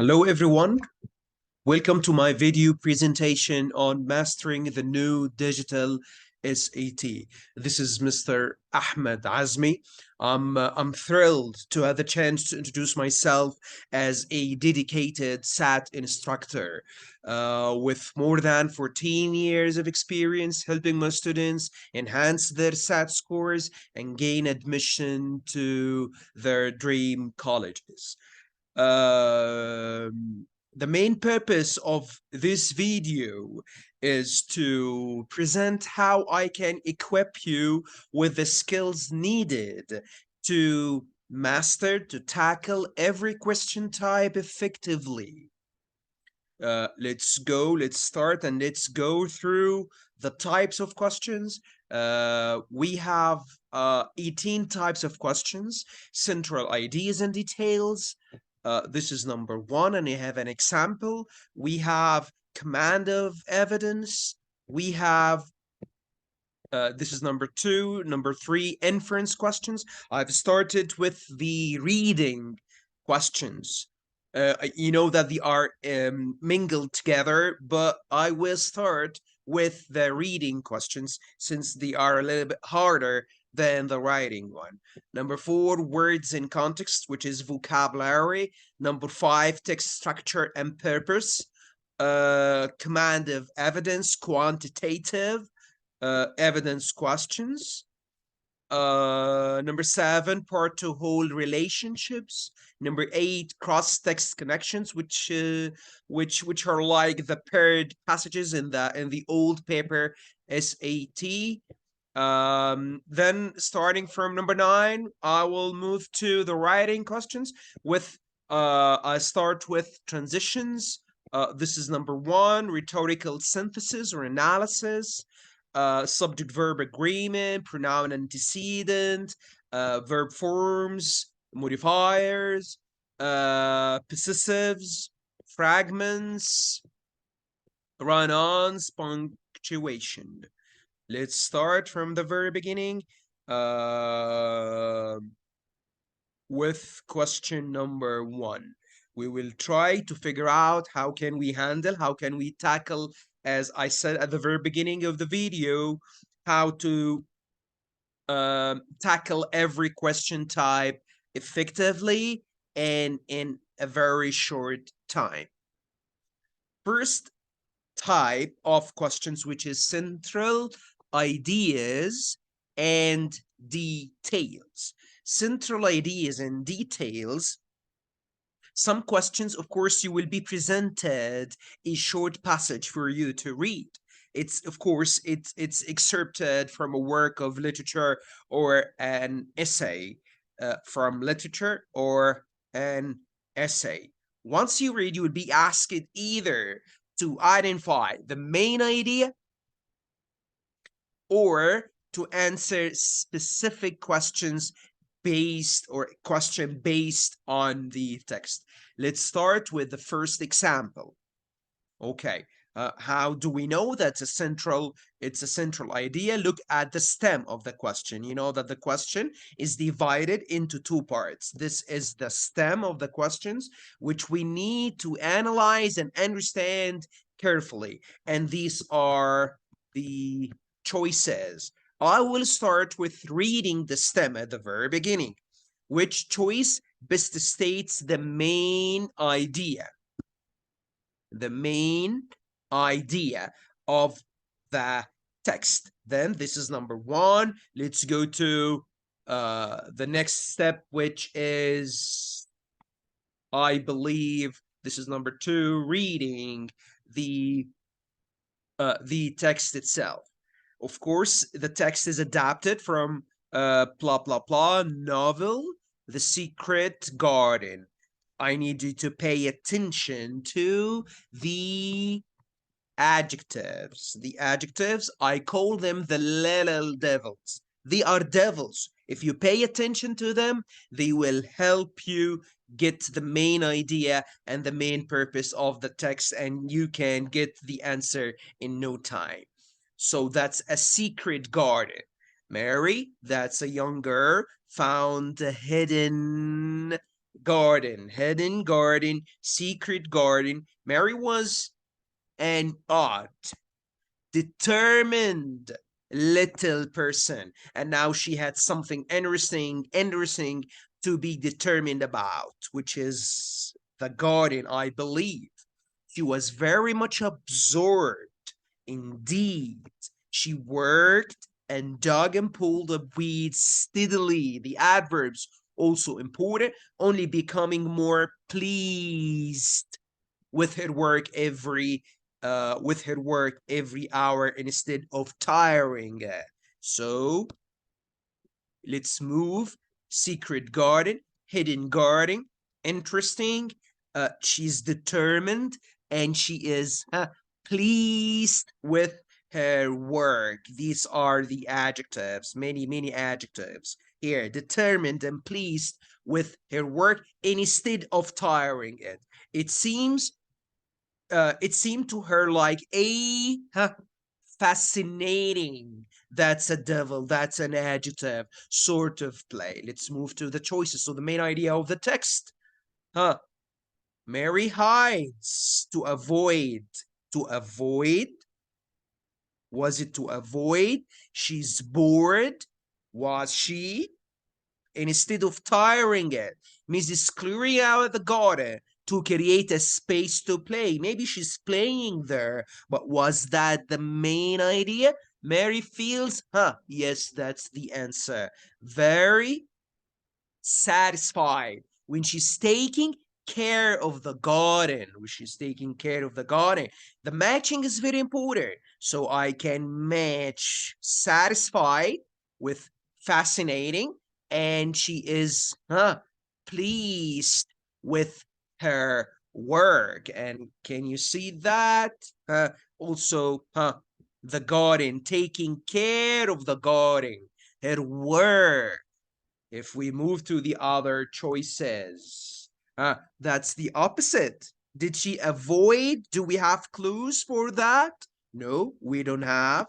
Hello everyone, welcome to my video presentation on mastering the new digital SAT. This is Mr. Ahmed Azmi. I'm thrilled to have the chance to introduce myself as a dedicated SAT instructor with more than 14 years of experience helping my students enhance their SAT scores and gain admission to their dream colleges. The main purpose of this video is to present how I can equip you with the skills needed to to tackle every question type effectively. Let's start and let's go through the types of questions. We have 18 types of questions, central ideas and details. This is number one, and you have an example. We have command of evidence. We have this is number two. Number three, inference questions. I've started with the reading questions. You know that they are mingled together, but I will start with the reading questions since they are a little bit harder than the writing one. Number four, words in context, which is vocabulary. Number five, text structure and purpose. Command of evidence, quantitative evidence questions. Number seven, part to whole relationships. Number eight, cross-text connections, which are like the paired passages in the old paper SAT. Then starting from number nine, I will move to the writing questions with I start with transitions. This is number one, rhetorical synthesis or analysis, subject verb agreement, pronoun antecedent, verb forms, modifiers, possessives, fragments, run-ons, punctuation. Let's start from the very beginning with question number one. We will try to figure out how can we tackle, as I said at the very beginning of the video, how to tackle every question type effectively and in a very short time. First type of questions, which is central ideas and details. Central ideas and details. Some questions, of course, you will be presented a short passage for you to read. It's, of course, it's excerpted from a work of literature or an essay from literature or an essay. Once you read, you will be asked either to identify the main idea or to answer specific questions based on the text. Let's start with the first example. Okay, how do we know that's it's a central idea? Look at the stem of the question. You know that the question is divided into two parts. This is the stem of the questions, which we need to analyze and understand carefully. And these are the choices. I will start with reading the stem at the very beginning. Which choice best states the main idea? The main idea of the text. Then this is number one. Let's go to the next step, which is, I believe, this is number two, reading the text itself. Of course, the text is adapted from blah blah blah novel, The Secret Garden. I need you to pay attention to the adjectives. The adjectives, I call them the little devils. They are devils. If you pay attention to them, they will help you get the main idea and the main purpose of the text, and you can get the answer in no time. So that's a secret garden. Mary, that's a young girl, found a hidden garden, hidden garden, secret garden. Mary was an odd, determined little person, and now she had something interesting to be determined about, which is the garden, I believe. She was very much absorbed. Indeed, she worked and dug and pulled up weeds steadily. The adverbs also important, only becoming more pleased with her work every hour instead of tiring. So let's move. Secret garden, hidden garden, interesting. She's determined and she is pleased with her work. These are the adjectives, many adjectives here. Determined and pleased with her work instead of tiring it. It seems it seemed to her like a fascinating, that's a devil, that's an adjective sort of play. Let's move to the choices. So the main idea of the text, huh? Mary hides to avoid. Was it to avoid? She's bored. Was she? Instead of tiring it, Mrs. clearing out the garden to create a space to play. Maybe she's playing there, but was that the main idea? Mary feels, yes, that's the answer. Very satisfied when she's taking care of the garden. When she's taking care of the garden. The matching is very important. So I can match satisfied with fascinating, and she is pleased with her work. And can you see that? Also, the garden, taking care of the garden, her work. If we move to the other choices, that's the opposite. Did she avoid? Do we have clues for that? No, we don't have.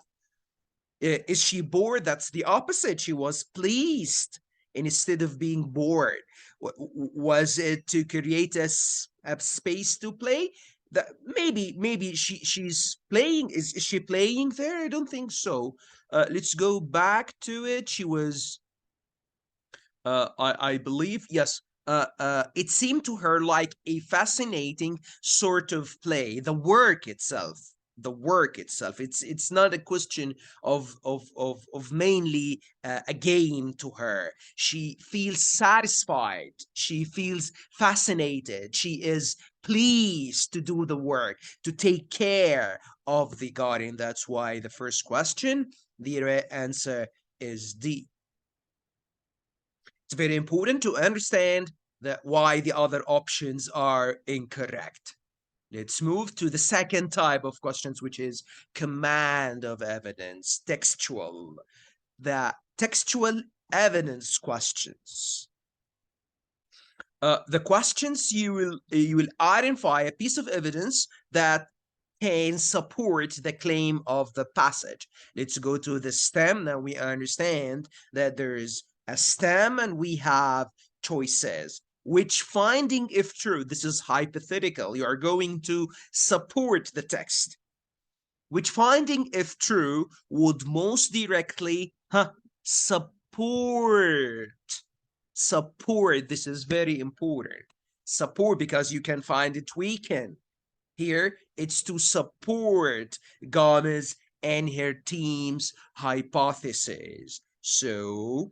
Is she bored? That's the opposite. She was pleased instead of being bored. Was it to create a space to play? That maybe she's playing. Is she playing there? I don't think so. Let's go back to it. She was I believe, yes. It seemed to her like a fascinating sort of play. The work itself. It's not a question of mainly a game to her. She feels satisfied. She feels fascinated. She is pleased to do the work, to take care of the garden. That's why the first question, the answer is D. It's very important to understand that why the other options are incorrect. Let's move to the second type of questions, which is command of evidence, textual. The textual evidence questions. The questions you will identify a piece of evidence that can support the claim of the passage. Let's go to the stem. Now we understand that there is a stem and we have choices. Which finding, if true, this is hypothetical, you are going to support the text. Which finding, if true, would most directly support. Support, this is very important. Support, because you can find it weaken. Here, it's to support Gomez and her team's hypothesis. So,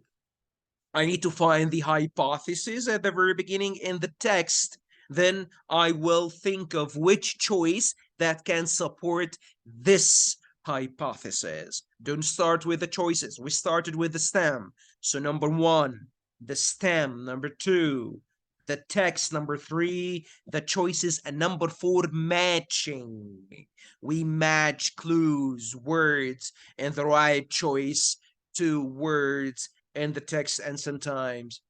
I need to find the hypothesis at the very beginning in the text. Then I will think of which choice that can support this hypothesis. Don't start with the choices. We started with the stem. So number one, the stem. Number two, the text. Number three, the choices. And number four, matching. We match clues, words, and the right choice to words in the text and sometimes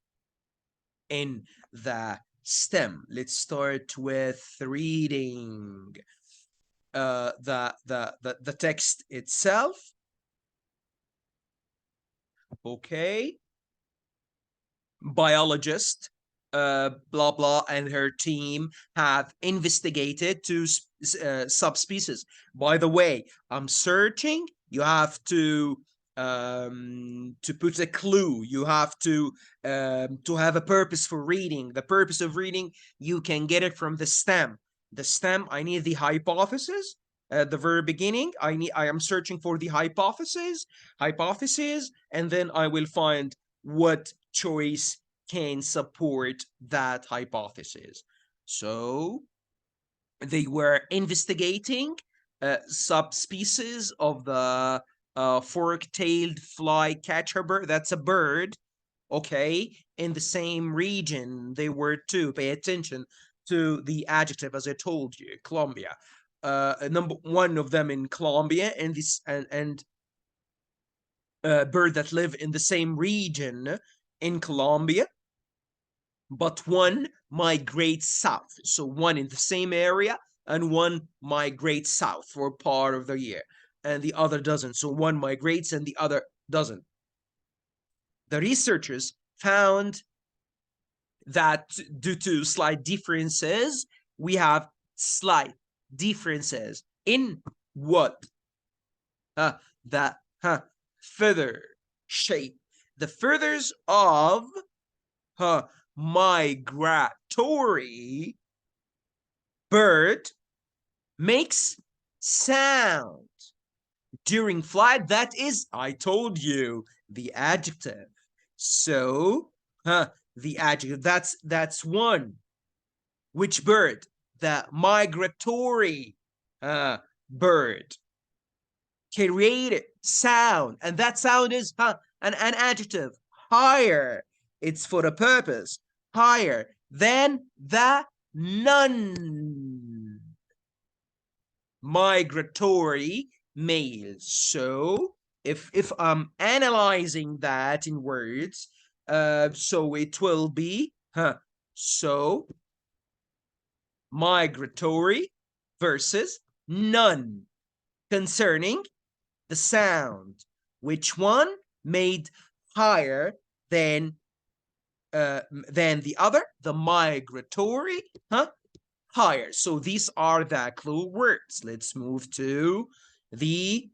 in the stem. Let's start with reading the text itself. Okay. Biologist blah blah and her team have investigated two subspecies. By the way, I'm searching. You have to put a clue. You have to have a purpose for reading. The purpose of reading, you can get it from the stem. The stem, I need the hypothesis at the very beginning. I am searching for the hypothesis, and then I will find what choice can support that hypothesis. So they were investigating subspecies of the fork-tailed flycatcher bird. That's a bird, okay, in the same region. They were to pay attention to the adjective, as I told you, Colombia. Number one of them in Colombia, and this and bird that live in the same region in Colombia, but one migrates south. So one in the same area and one migrates south for part of the year, and the other doesn't. So one migrates and the other doesn't. The researchers found that due to slight differences, we have slight differences in what? The feather shape. The feathers of migratory bird makes sound during flight. That is, I told you, the adjective. So, the adjective, that's one. Which bird? The migratory bird created sound, and that sound is an adjective. Higher. It's for a purpose. Higher than the non-migratory males. So if I'm analyzing that in words, so it will be so migratory versus none concerning the sound. Which one made higher than the other? The migratory, higher. So these are the clue words. Let's move to the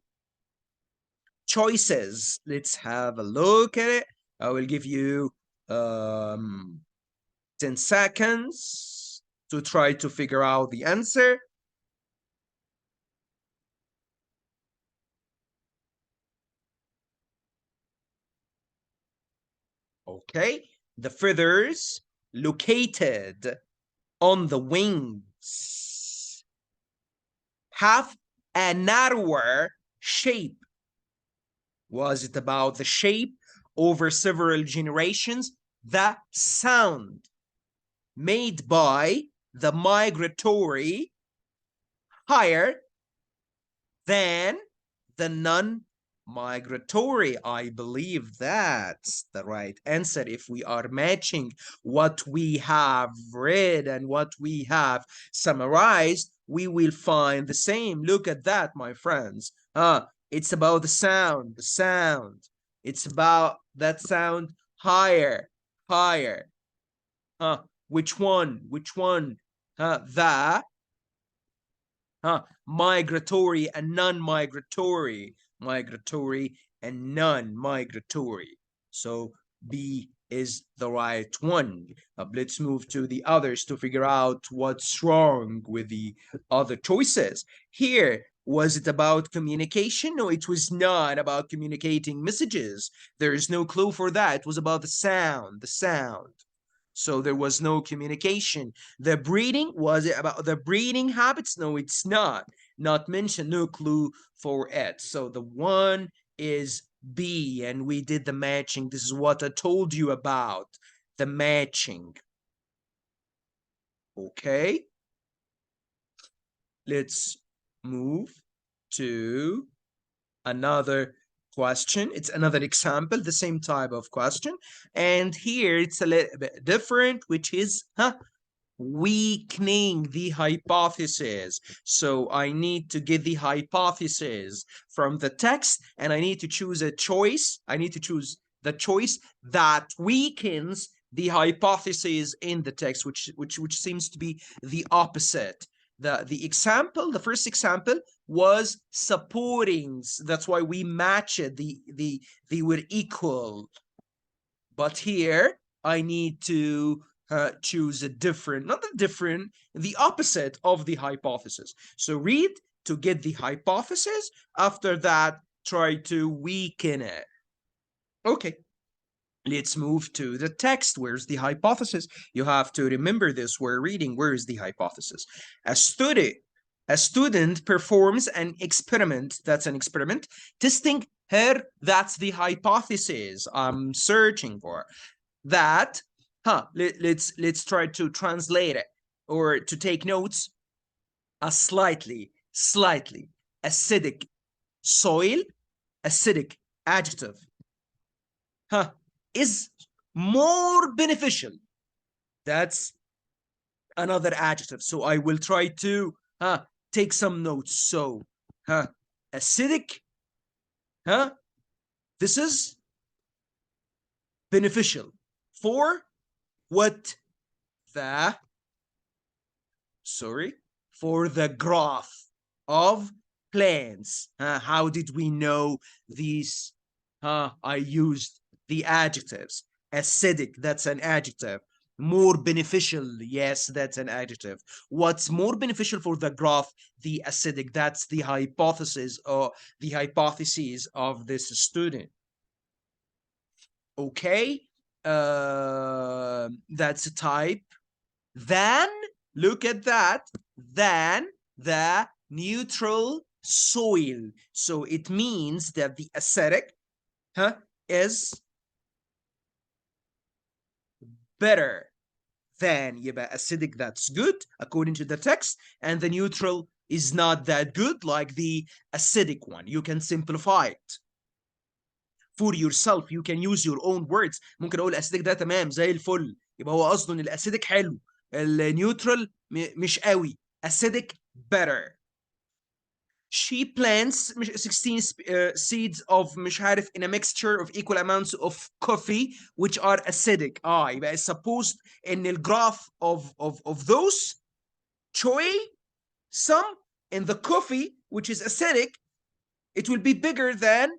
choices. Let's have a look at it. I will give you 10 seconds to try to figure out the answer. Okay, the feathers located on the wings have a narrower shape. Was it about the shape over several generations? The sound made by the migratory higher than the non-migratory. I believe that's the right answer. If we are matching what we have read and what we have summarized, we will find the same. Look at that, my friends. It's about the sound. It's about that sound higher. Which one? The migratory and non-migratory. Migratory and non-migratory. So B is the right one. Let's move to the others to figure out what's wrong with the other choices. Here, was it about communication? No, it was not about communicating messages. There is no clue for that. It was about the sound. So there was no communication. The breeding, was it about the breeding habits? No, it's not. Not mentioned, no clue for it. So the one is B, and we did the matching. This is what I told you about, the matching. Okay. Let's move to another question. It's another example, the same type of question. And here it's a little bit different, which is weakening the hypothesis. So I need to get the hypothesis from the text, and I need to choose a choice. I need to choose the choice that weakens the hypothesis in the text, which seems to be the opposite. The example, the first example was supporting. That's why we match it. They were equal. But here I need to choose a different, not a different, the opposite of the hypothesis. So read to get the hypothesis. After that, try to weaken it. Okay. Let's move to the text. Where's the hypothesis? You have to remember this. We're reading. Where is the hypothesis? A student performs an experiment. That's an experiment. Testing her. That's the hypothesis I'm searching for. That, let's try to translate it or to take notes. A slightly acidic soil, acidic adjective, is more beneficial. That's another adjective. So I will try to take some notes. So acidic, this is beneficial for what? For the growth of plants. How did we know these? I used the adjectives. Acidic, that's an adjective. More beneficial, yes, that's an adjective. What's more beneficial for the growth? The acidic. That's the hypothesis or the hypotheses of this student. Okay, that's a type. Then look at that. Then the neutral soil. So it means that the acidic is better than, يبقى acidic, that's good according to the text, and the neutral is not that good, like the acidic one. You can simplify it for yourself. You can use your own words. ممكن اقول acidic ده تمام زي الفل، يبقى هو قصده ان الاسيدك حلو، النيوترال مش قوي. acidic better. She plants 16 seeds of مش عارف in a mixture of equal amounts of coffee which are acidic. يبقى supposed ان الgraph of those choy, some in the coffee which is acidic, it will be bigger than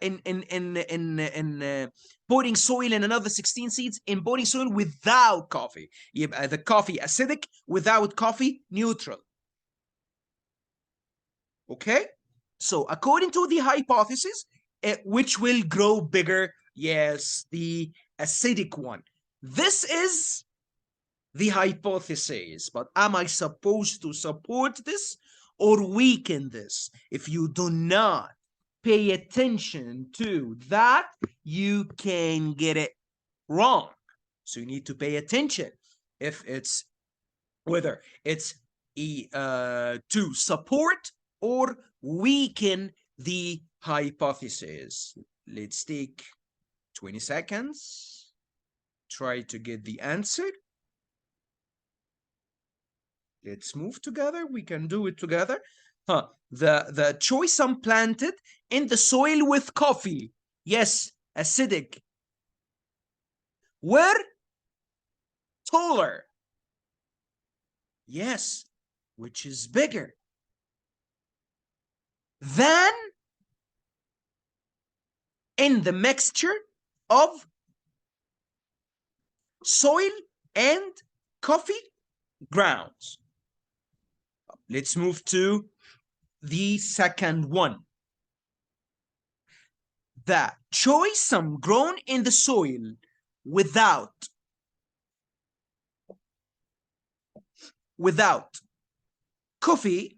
in putting soil in another 16 seeds in putting soil without coffee. يبقى the coffee acidic, without coffee neutral. Okay, so according to the hypothesis, which will grow bigger? Yes, the acidic one. This is the hypothesis, but am I supposed to support this or weaken this? If you do not pay attention to that, you can get it wrong. So you need to pay attention if it's whether it's to support or weaken the hypothesis. Let's take 20 seconds. Try to get the answer. Let's move together. We can do it together. The choice some planted in the soil with coffee. Yes, acidic. Were taller. Yes, which is bigger than in the mixture of soil and coffee grounds. Let's move to the second one. The choice some grown in the soil without coffee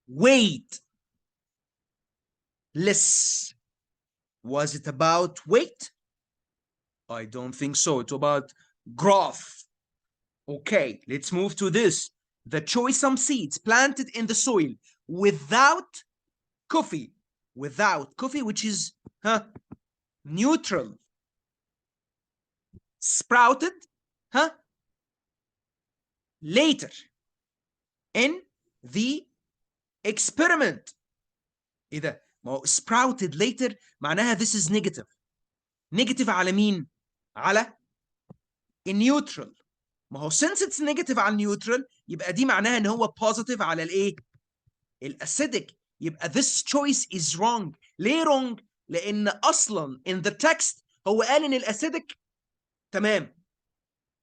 weight less. Was it about weight? I don't think so. It's about growth. Okay, let's move to this. The choice some seeds planted in the soil without coffee, which is neutral, sprouted later in the experiment. إذا ما هو sprouted later معناها this is negative. negative على مين؟ على النيوترال. ما هو since it's negative على النيوترال يبقى دي معناها ان هو positive على الايه؟ الاسيدك. يبقى this choice is wrong. ليه wrong؟ لان اصلا in the text هو قال ان الاسيدك تمام،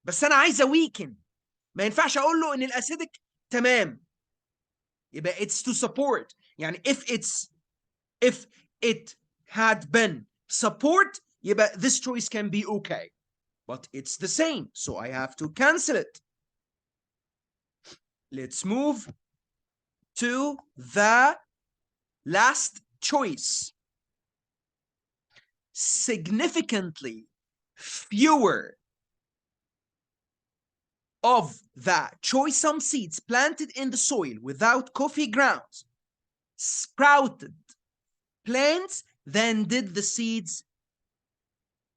بس انا عايز weaken، ما ينفعش اقول له ان الاسيدك تمام. يبقى it's to support. يعني if it had been support يبقى this choice can be okay, but it's the same, so I have to cancel it. Let's move to the last choice. Significantly fewer of the choice seeds planted in the soil without coffee grounds sprouted plants than did the seeds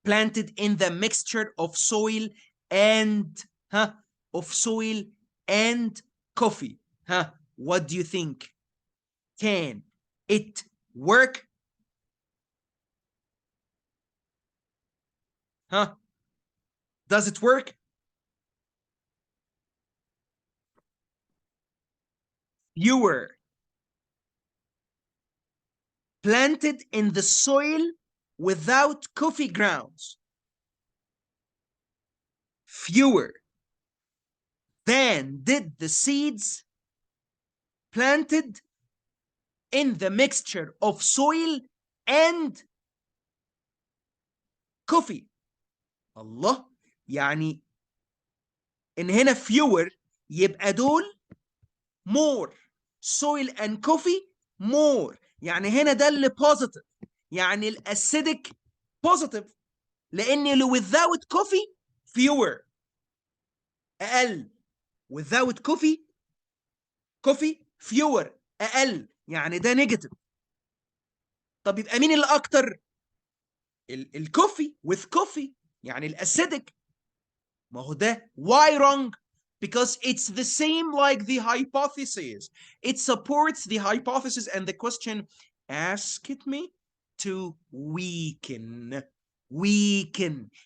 planted in the mixture of soil and coffee. What do you think? Can it work? Does it work? Fewer planted in the soil without coffee grounds. Fewer than did the seeds planted in the mixture of soil and coffee. الله، يعني إن هنا fewer يبقى دول more. soil and coffee more. يعني هنا ده اللي positive، يعني الأسيدك positive، لأن اللي without coffee fewer أقل. without coffee fewer أقل، يعني ده negative. طب يبقى مين اللي أكتر؟ الكوفي with coffee، يعني الأسيدك. ما هو ده why wrong? Because it's the same like the hypothesis. It supports the hypothesis, and the question asked me to weaken.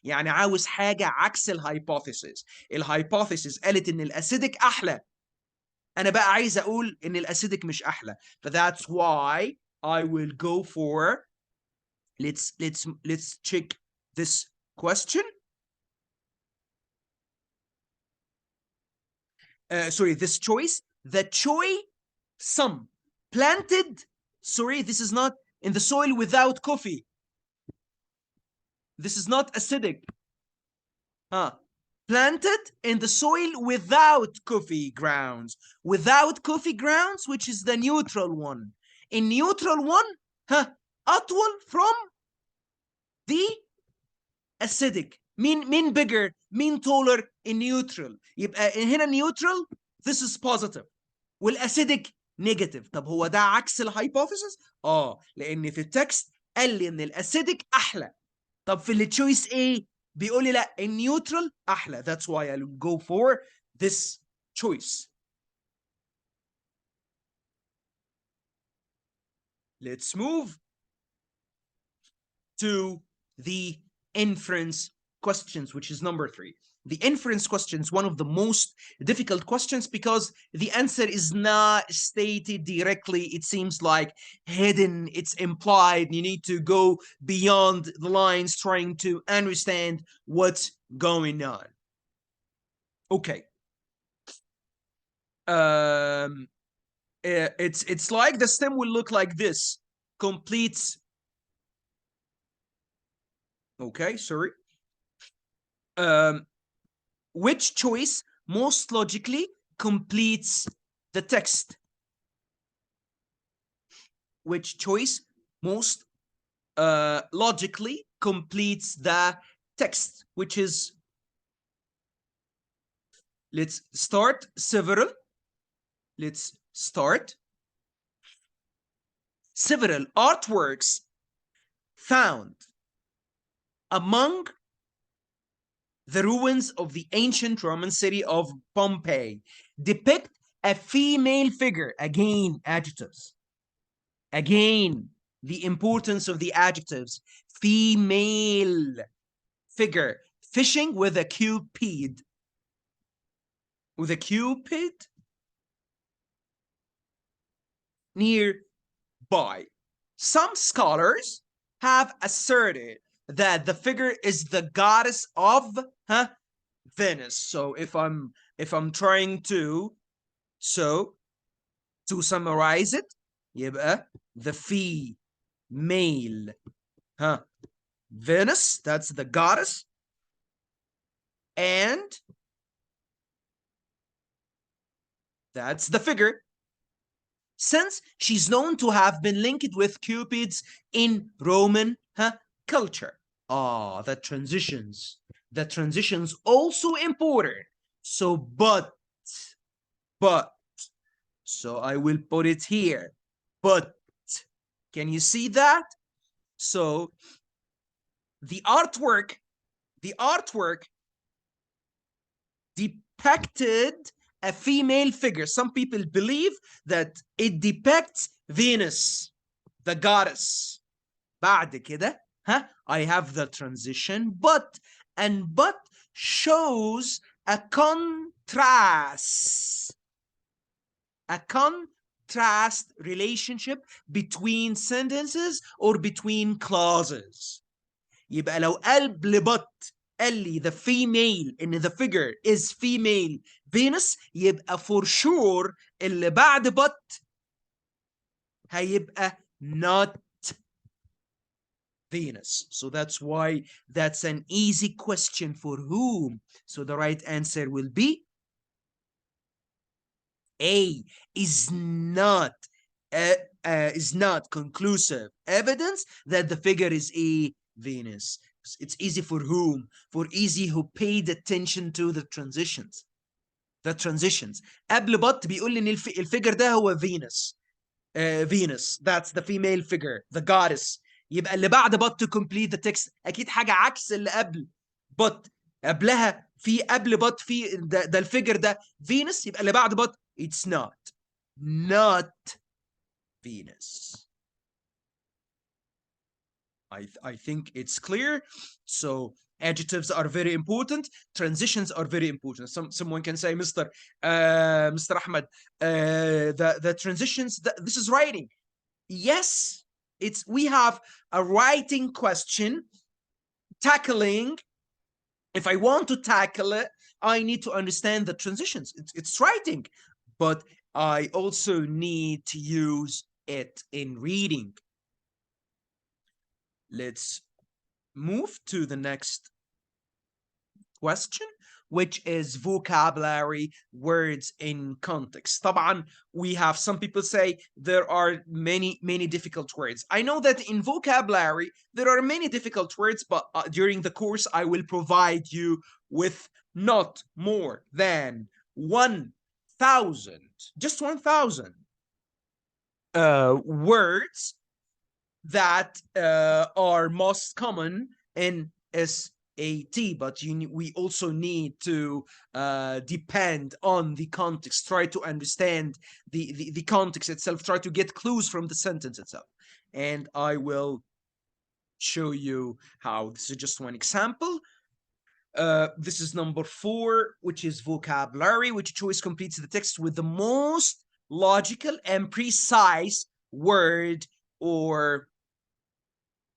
يعني عاوز حاجة عكس الهايبوثيسيس. الهايبوثيسيس قالت إن الأسيدك أحلى، أنا بقى عايز أقول إن الأسيدك مش أحلى. That's why I will go for let's check this question. Sorry, this choice. The some planted. Sorry, this is not in the soil without coffee. This is not acidic. Planted in the soil without coffee grounds. Without coffee grounds, which is the neutral one. In neutral one, أطول from the acidic. مين bigger؟ مين taller in neutral؟ يبقى هنا neutral this is positive والacidic negative. طب هو ده عكس الهايبوثيسيس؟ لأن في التكست قال لي إن الacidic أحلى. طب في التشويس A بيقول لي لا النيوترال أحلى. That's why I'll go for this choice. Let's move to the inference questions, which is number 3. The inference question is one of the most difficult questions because the answer is not stated directly. It seems like hidden, it's implied. You need to go beyond the lines trying to understand what's going on. Okay. It's like the stem will look like this. Completes. Okay, sorry. Which choice most logically completes the text? Which choice most logically completes the text? Which is, let's start several. Let's start several artworks found among the ruins of the ancient Roman city of Pompeii depict a female figure. Again, adjectives. Again, the importance of the adjectives. Female figure, fishing with a cupid. With a cupid nearby. Some scholars have asserted that the figure is the goddess of Venus. So if I'm trying to summarize it, يبقى the female Venus, that's the goddess, and that's the figure, since she's known to have been linked with Cupids in Roman culture. The transitions also important. So but, so I will put it here, but can you see that? So the artwork depicted a female figure. Some people believe that it depicts Venus, the goddess. بعد كده I have the transition, but shows a contrast relationship between sentences or between clauses. يبقى لو قلب لبط قال لي the female in the figure is female Venus, يبقى for sure اللي بعد but هيبقى not Venus. So that's why that's an easy question for whom. So the right answer will be A, is not conclusive evidence that the figure is a Venus. It's easy for whom? For easy who paid attention to the transitions. قبل بط بيقول لي ان الفيجر ده هو Venus. Venus, that's the female figure, the goddess. يبقى اللي بعد بط to complete the text اكيد حاجه عكس اللي قبل بط. قبلها في قبل بط في ده الفيجر ده Venus، يبقى اللي بعد بط it's not Venus. I think it's clear. So adjectives are very important, transitions are very important. Someone can say, Mr. Ahmed, the transitions, this is writing. Yes, we have a writing question tackling. If I want to tackle it, I need to understand the transitions. It's writing, but I also need to use it in reading. Let's move to the next question, which is vocabulary, words in context. طبعا, we have some people say there are many difficult words. I know that in vocabulary there are many difficult words, but during the course I will provide you with not more than 1,000, just 1,000 words that are most common in SAT, but we also need to depend on the context, try to understand the context itself, try to get clues from the sentence itself. And I will show you how. This is just one example. This is number 4, which is vocabulary. Which choice completes the text with the most logical and precise word or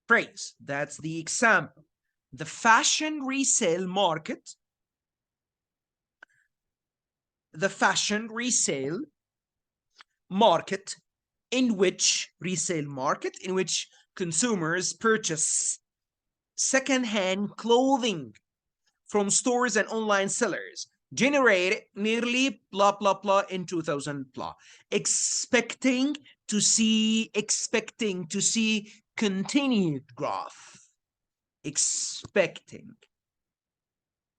phrase? That's the example. The fashion resale market. The fashion resale market in which consumers purchase second-hand clothing from stores and online sellers generated nearly blah blah blah in 2000 blah, expecting to see continued growth. Expecting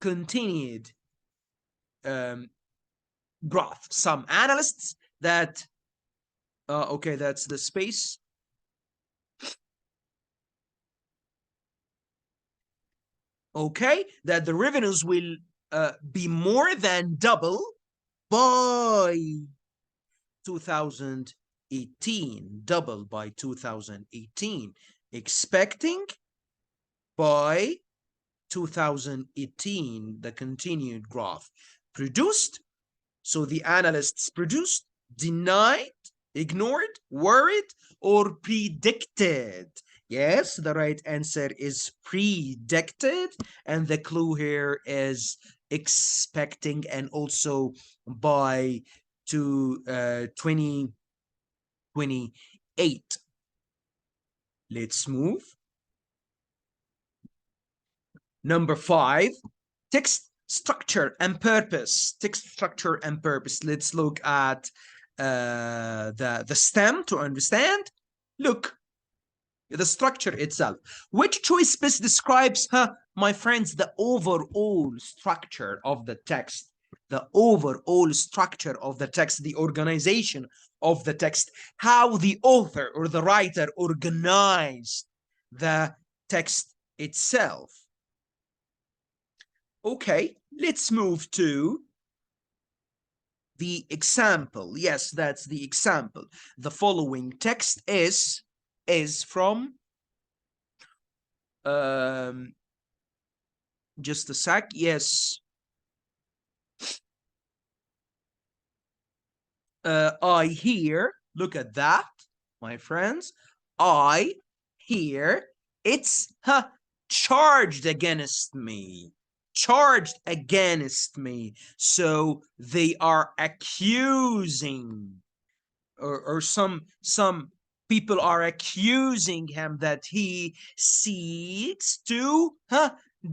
continued growth. Some analysts that okay, that's the space. Okay, that the revenues will be more than double by 2011. 2018, double by 2018, expecting by 2018 the continued growth produced. So the analysts produced, denied, ignored, worried, or predicted. Yes, the right answer is predicted, and the clue here is expecting, and also by 2028. Let's move. Number 5, text structure and purpose. Text structure and purpose. Let's look at the stem to understand. Look, the structure itself. Which choice best describes, my friends, the overall structure of the text? The overall structure of the text, the organization of the text, how the author or the writer organized the text itself. Okay, let's move to the example. Yes, that's the example. The following text is from just a sec. Yes. I hear, look at that, my friends. I hear it's charged against me. Charged against me. So they are accusing, or some people are accusing him that he seeks to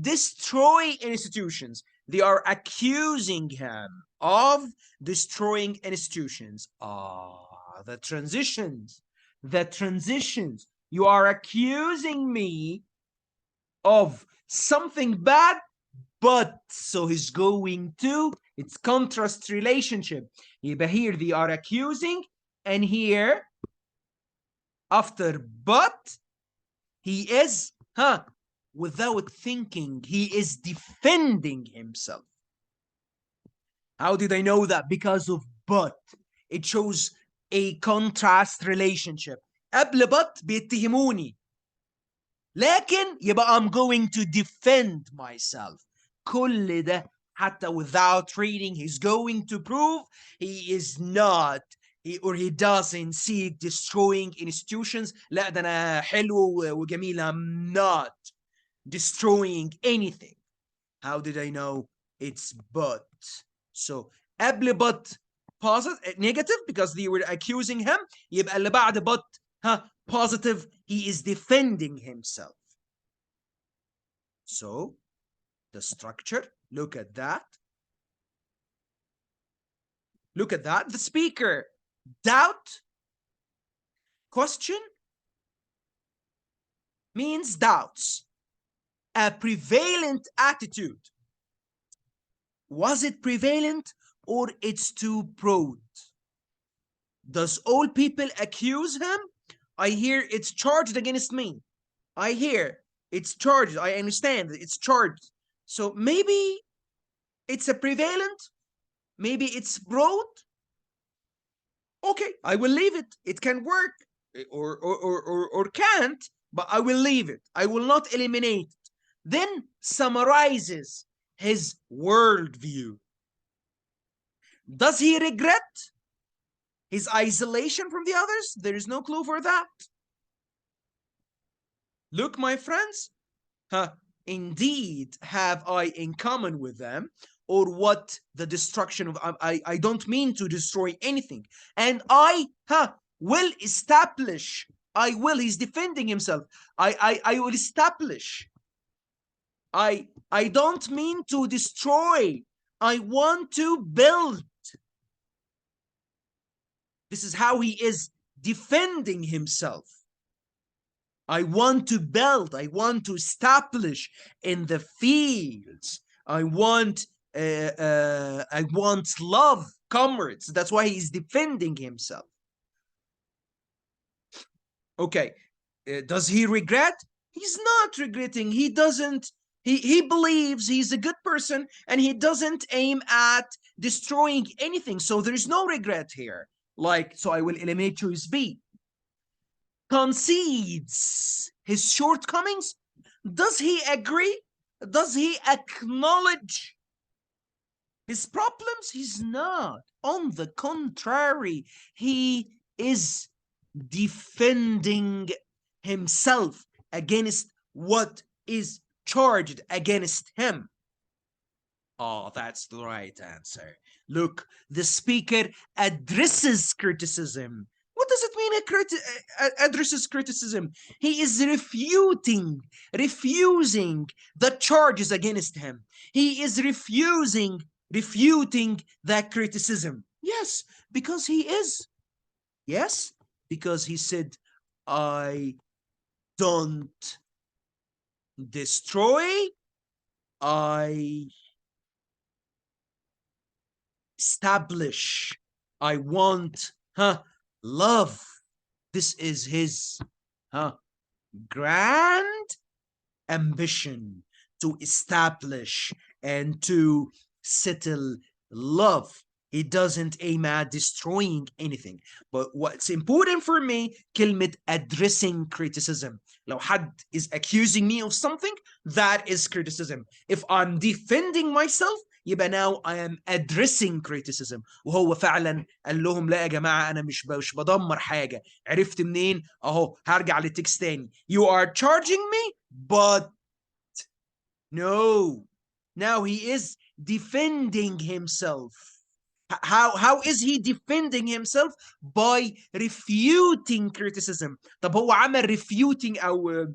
destroy institutions. They are accusing him of destroying institutions. The transitions. The transitions. You are accusing me of something bad, but, so he's going to, it's contrast relationship. يبقى here they are accusing, and here after but he is without thinking, he is defending himself. How did I know that? Because of but. It shows a contrast relationship. قبل but بيتهموني, لكن يبقى I'm going to defend myself. كل ده حتى without reading, he's going to prove he is not, he doesn't seek destroying institutions. لا ده أنا حلو وجميل. I'm not destroying anything. How did I know? It's but. So قبل but positive, negative, because they were accusing him. يبقى اللي بعد but positive, he is defending himself. So the structure, look at that. Look at that. The speaker, doubt, question means doubts. A prevalent attitude. Was it prevalent or it's too broad? Does all people accuse him? I hear it's charged against me. I hear it's charged. I understand it's charged. So maybe it's a prevalent. Maybe it's broad. Okay, I will leave it. It can work or can't, but I will leave it. I will not eliminate it. Then summarizes his worldview. Does he regret his isolation from the others? There is no clue for that. Look, my friends, indeed have I in common with them, or what the destruction of, I don't mean to destroy anything. And I will establish, I will, he's defending himself. I will establish. I don't mean to destroy. I want to build. This is how he is defending himself. I want to build. I want to establish in the fields. I want love, comrades. That's why he's defending himself. Okay. Does he regret? He's not regretting. He doesn't. He believes he's a good person, and he doesn't aim at destroying anything. So there's no regret here. like, so I will eliminate choice B. Concedes his shortcomings. Does he agree? Does he acknowledge his problems? He's not. On the contrary, he is defending himself against what is charged against him. Oh, that's the right answer. Look, the speaker addresses criticism. What does it mean, addresses criticism? He is refusing the charges against him. He is refuting that criticism. Yes, because he is. Yes, because he said, I don't destroy, I establish, I want, love. This is his, grand ambition, to establish and to settle love. He doesn't aim at destroying anything. But what's important for me, كلمة addressing criticism. لو حد is accusing me of something, that is criticism. If I'm defending myself, يبقى now I am addressing criticism. وهو فعلا قال لهم لا يا جماعة أنا مش بدمر حاجة. عرفت منين؟ أهو هرجع للتكست تاني. You are charging me, but no. Now he is defending himself. How is he defending himself? By refuting criticism. طب هو عمل refuting أو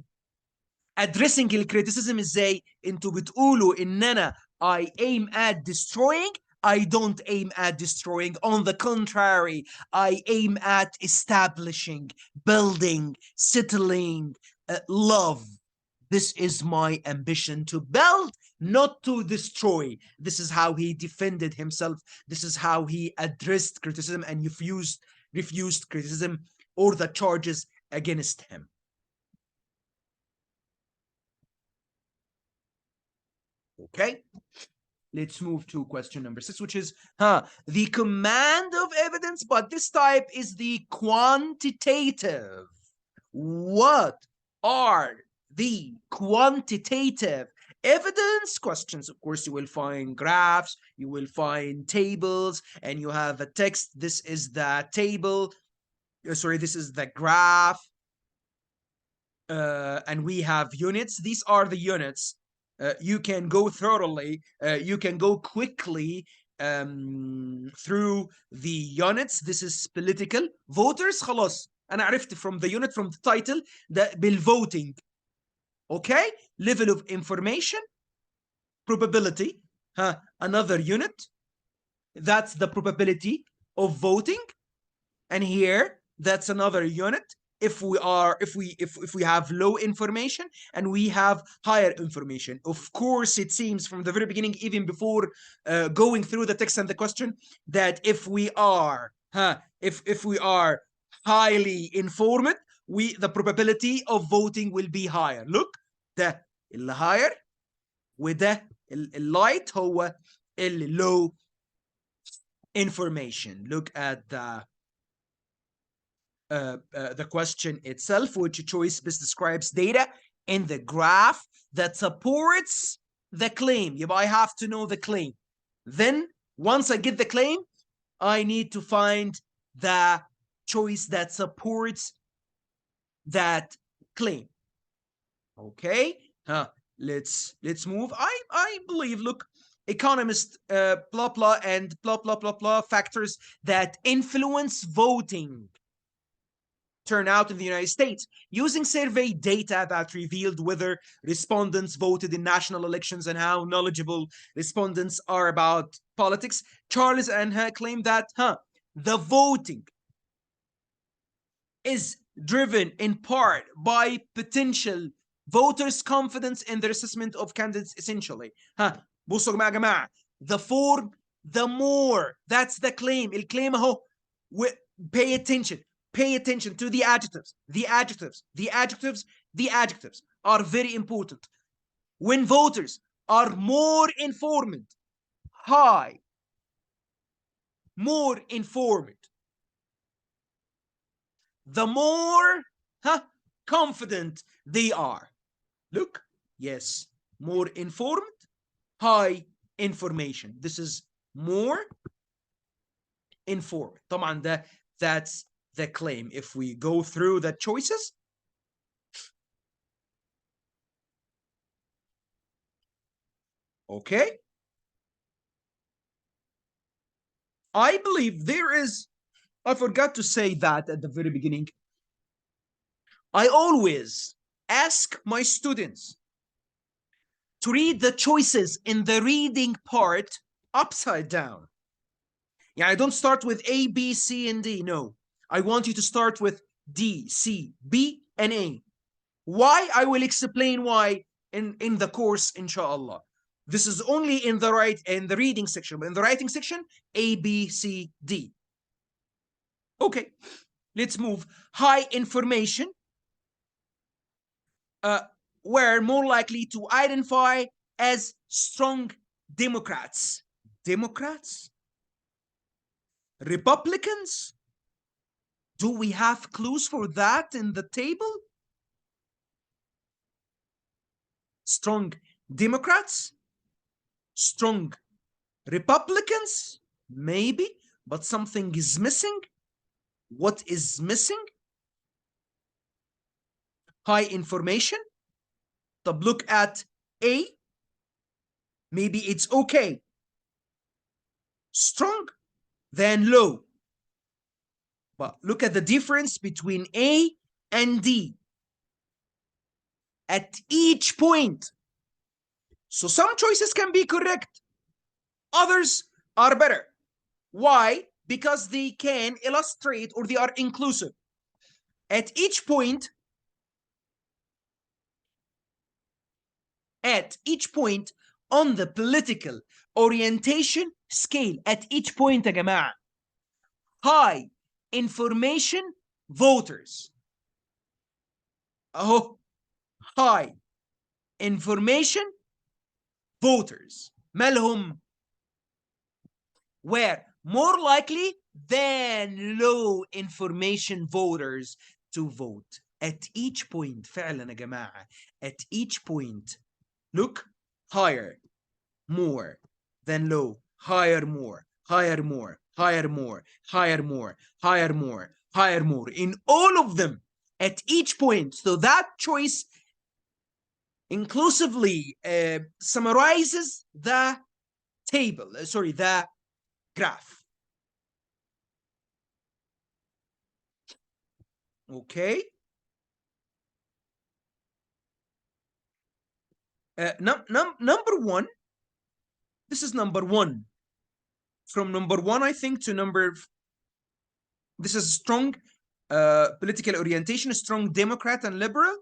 addressing الكريتيسيزم ازاي؟ انتوا بتقولوا ان انا I aim at destroying. I don't aim at destroying. On the contrary, I aim at establishing, building, settling, love. This is my ambition, to build, not to destroy. This is how he defended himself. This is how he addressed criticism and refused criticism or the charges against him. Okay, let's move to question number 6, which is the command of evidence, but this type is the quantitative. What are the quantitative evidence questions? Of course, you will find graphs, you will find tables, and you have a text. This is the table. Sorry, this is the graph. And we have units. These are the units. You can go thoroughly, you can go quickly through the units. This is political voters. خلاص أنا عرفت from the unit, from the title, that بالvoting. Okay, level of information, probability, another unit. That's the probability of voting. And here, that's another unit. If we have low information and we have higher information. Of course, it seems from the very beginning, even before going through the text and the question, that if we are highly informed, the probability of voting will be higher. Look, ده اللي higher وده الlight هو low information. Look at the question itself, which choice best describes data in the graph that supports the claim. يبقى I have to know the claim. Then once I get the claim, I need to find the choice that supports that claim. Okay, let's move. I believe, look, economists blah blah and blah blah blah blah factors that influence voting turnout in the United States, using survey data that revealed whether respondents voted in national elections and how knowledgeable respondents are about politics. Charles and her claim that the voting is driven in part by potential voters' confidence in their assessment of candidates. Essentially بصوا يا جماعة, the form, the more, that's the claim. الكلام اهو. Pay attention to the adjectives. The adjectives are very important. When voters are more informed, more informed, the more confident they are. Look, yes, more informed, high information. This is more informed. طبعا that's the claim. If we go through the choices, okay, I believe there is, I forgot to say that at the very beginning. I always ask my students to read the choices in the reading part upside down. Yeah, I don't start with A, B, C, and D. No, I want you to start with D, C, B, and A. Why? I will explain why in the course, inshallah. This is only in the reading section, but in the writing section, A, B, C, D. Okay, let's move. High information were more likely to identify as strong Democrats. Democrats? Republicans? Do we have clues for that in the table? Strong Democrats? Strong Republicans? Maybe, but something is missing. What is missing? High information. طب look at A. Maybe it's okay. Strong, then low. But look at the difference between A and D at each point. So some choices can be correct, others are better. Why? Because they can illustrate or they are inclusive. At each point on the political orientation scale, at each point يا جماعة, high information voters. Oh, high information voters مالهم were more likely than low information voters to vote at each point. فعلا يا جماعة, at each point. Look, higher, more than low, higher, more, higher, more, higher, more, higher, more, higher, more, higher, more, in all of them at each point. So that choice inclusively summarizes the table, the graph. Okay. Number one. This is number one. From number one, I think, to number. This is strong political orientation, strong Democrat and liberal.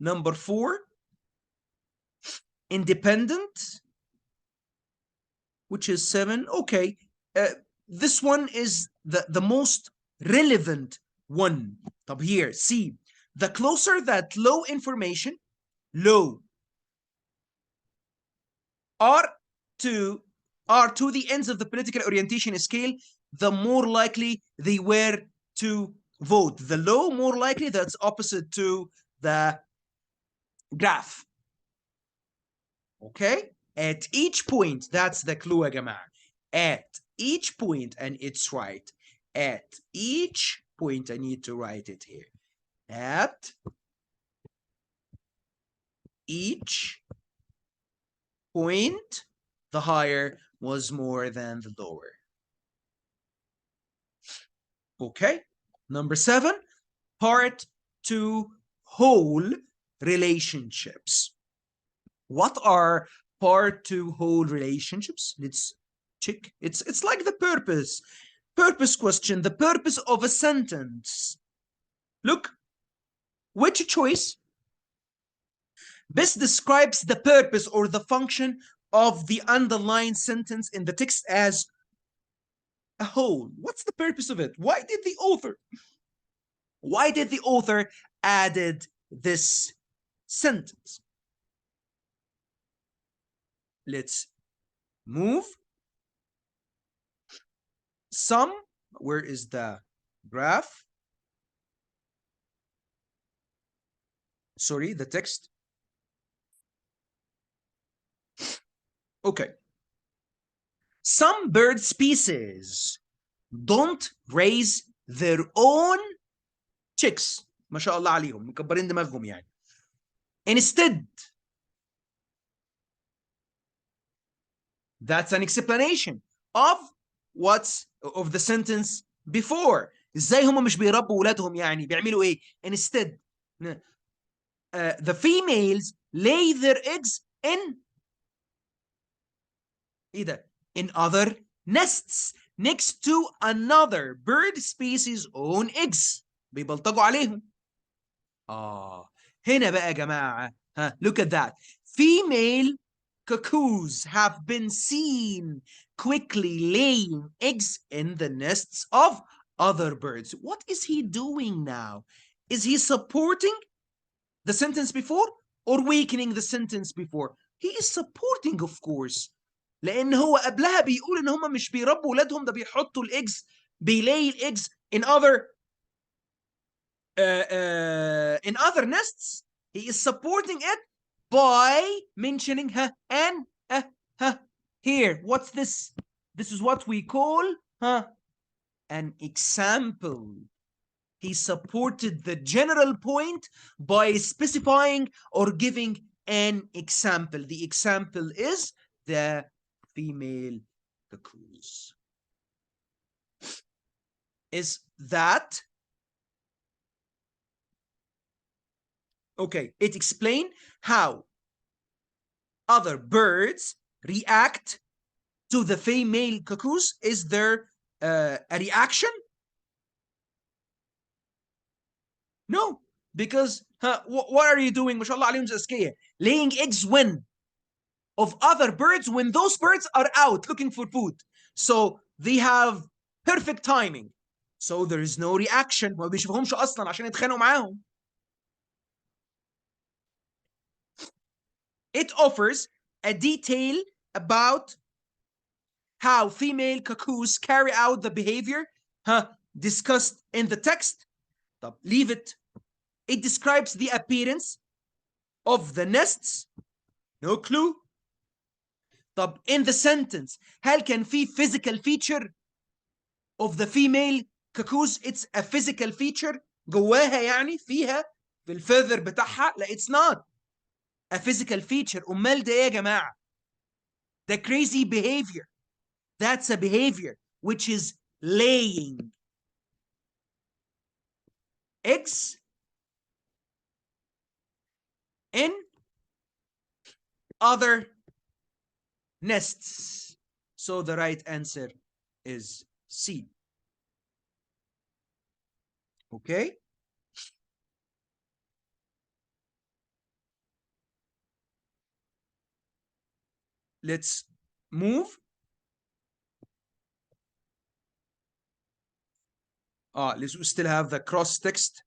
Number four, independent, which is 7. Okay. This one is the most relevant one. Up here, see, the closer that low information, low, are to the ends of the political orientation scale, the more likely they were to vote. The low, more likely, that's opposite to the graph. Okay? At each point, that's the clue, يا جماعة. At each point, and it's right. At each point, I need to write it here. At each point, the higher was more than the lower. Okay, number 7, part to whole relationships. What are part to whole relationships? Let's check. It's like the purpose question, the purpose of a sentence. Look, which choice best describes the purpose or the function of the underlying sentence in the text as a whole? What's the purpose of it? Why did the author added this sentence? Let's move. Some, where is the graph? sorry, the text. Okay. Some bird species don't raise their own chicks. ما شاء الله عليهم مكبرين دماغهم يعني. Instead, that's an explanation of what's of the sentence before. ازاي هم مش بيربوا ولادهم يعني بيعملوا ايه؟ Instead, the females lay their eggs in ايه ده؟ In other nests next to another bird species own eggs. بيبلطجوا عليهم. هنا بقى يا جماعة look at that. Female cuckoos have been seen quickly laying eggs in the nests of other birds. What is he doing now? Is he supporting the sentence before or weakening the sentence before? He is supporting, of course. لأن هو قبلها بيقول إن هم مش بيربوا ولادهم ده بيحطوا الإجز بيلاي الإجز in other nests. He is supporting it by mentioning and here. What's this? This is what we call an example. He supported the general point by specifying or giving an example. The example is the female cuckoos. Is that okay? It explains how other birds react to the female cuckoos. Is there a reaction? No, because what are you doing? MashaAllah alayhim azkiya. Laying eggs when? Of other birds when those birds are out looking for food. So they have perfect timing. So there is no reaction. ما بيشوفهمش أصلا عشان يتخانقوا معاهم. It offers a detail about how female cuckoos carry out the behavior discussed in the text. Leave it. It describes the appearance of the nests. No clue. طب in the sentence هل كان في physical feature of the female cuckoos? It's a physical feature جواها يعني فيها في الفيذر بتاعها. لا, it's not a physical feature. أمال ده إيه يا جماعة؟ The crazy behavior. That's a behavior which is laying eggs in other nests. So the right answer is C. Okay? Let's move. Let's still have the cross text.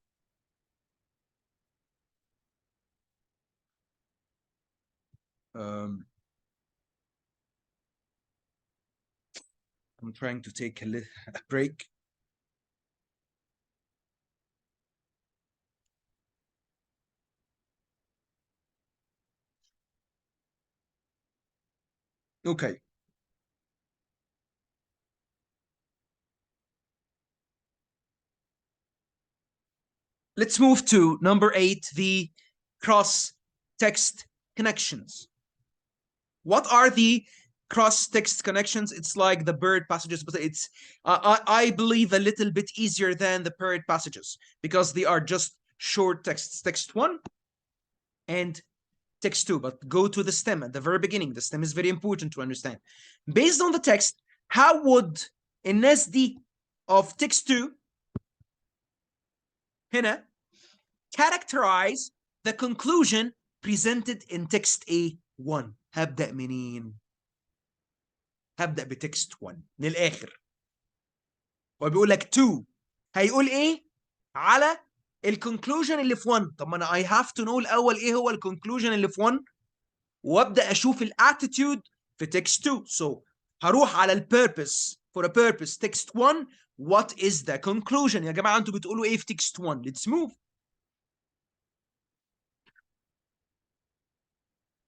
I'm trying to take a break. Okay. Let's move to number 8, the cross-text connections. What are the cross-text connections? It's like the bird passages, but it's, I believe, a little bit easier than the bird passages because they are just short texts. Text 1 and text 2, but go to the stem at the very beginning. The stem is very important to understand. Based on the text, how would الناس دي of text 2 هنا characterize the conclusion presented in text A1? هبدأ منين؟ هبدأ بتكست 1 من الآخر. هو بيقول لك 2 هيقول إيه على الكونكلوجن اللي في 1. طب ما أنا I have to know الأول إيه هو الكونكلوجن اللي في 1 وأبدأ أشوف الاتيتيود في text 2. So هروح على البيربس for a purpose text 1. What is the conclusion؟ يا جماعة أنتوا بتقولوا إيه في text 1؟ Let's move.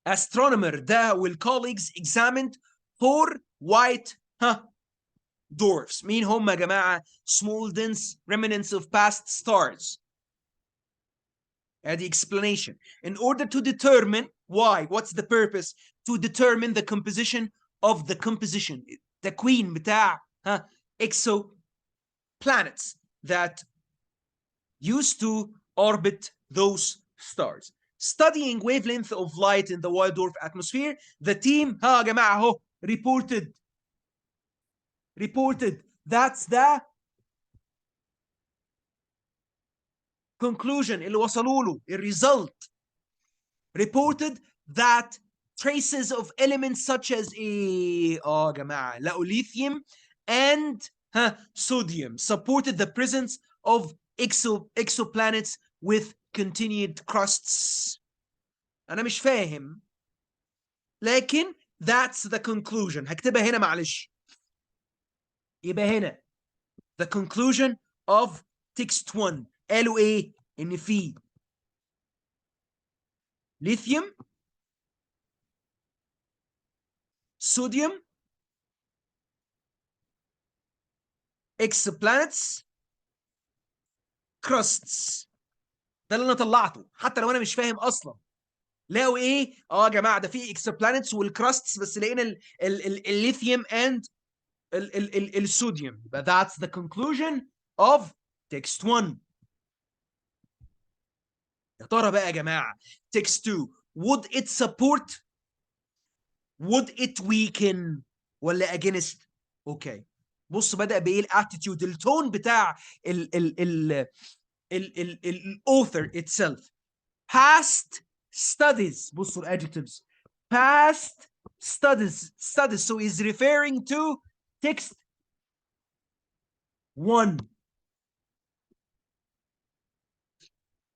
astronomer ده والcolleagues examined 4 white dwarfs. مين هم يا جماعة؟ small dense remnants of past stars. The explanation. In order to determine why, what's the purpose? To determine the composition of the composition. تكوين بتاع exoplanets that used to orbit those stars. Studying wavelength of light in the white dwarf atmosphere, the team يا جماعة اهو reported that's the conclusion اللي وصلوا له الريزلت. reported that traces of elements such as يا جماعة لقوا lithium and sodium supported the presence of exoplanets with continued crusts. أنا مش فاهم لكن that's the conclusion. هكتبها هنا معلش. يبقى هنا the conclusion of text 1 قالوا ايه؟ ان في lithium, sodium, exoplanets, crusts. ده اللي انا طلعته حتى لو انا مش فاهم اصلا. لقوا ايه؟ يا جماعه ده في exoplanets والكراستس بس لقينا الليثيوم and الصوديوم. يبقى that's the conclusion of text 1. يا ترى بقى يا جماعه text 2 would it support, would it weaken ولا against؟ اوكي بص بدأ بايه الاتيتيود التون بتاع الاوثر itself. past studies. بصوا الادجectives. past studies so is referring to text 1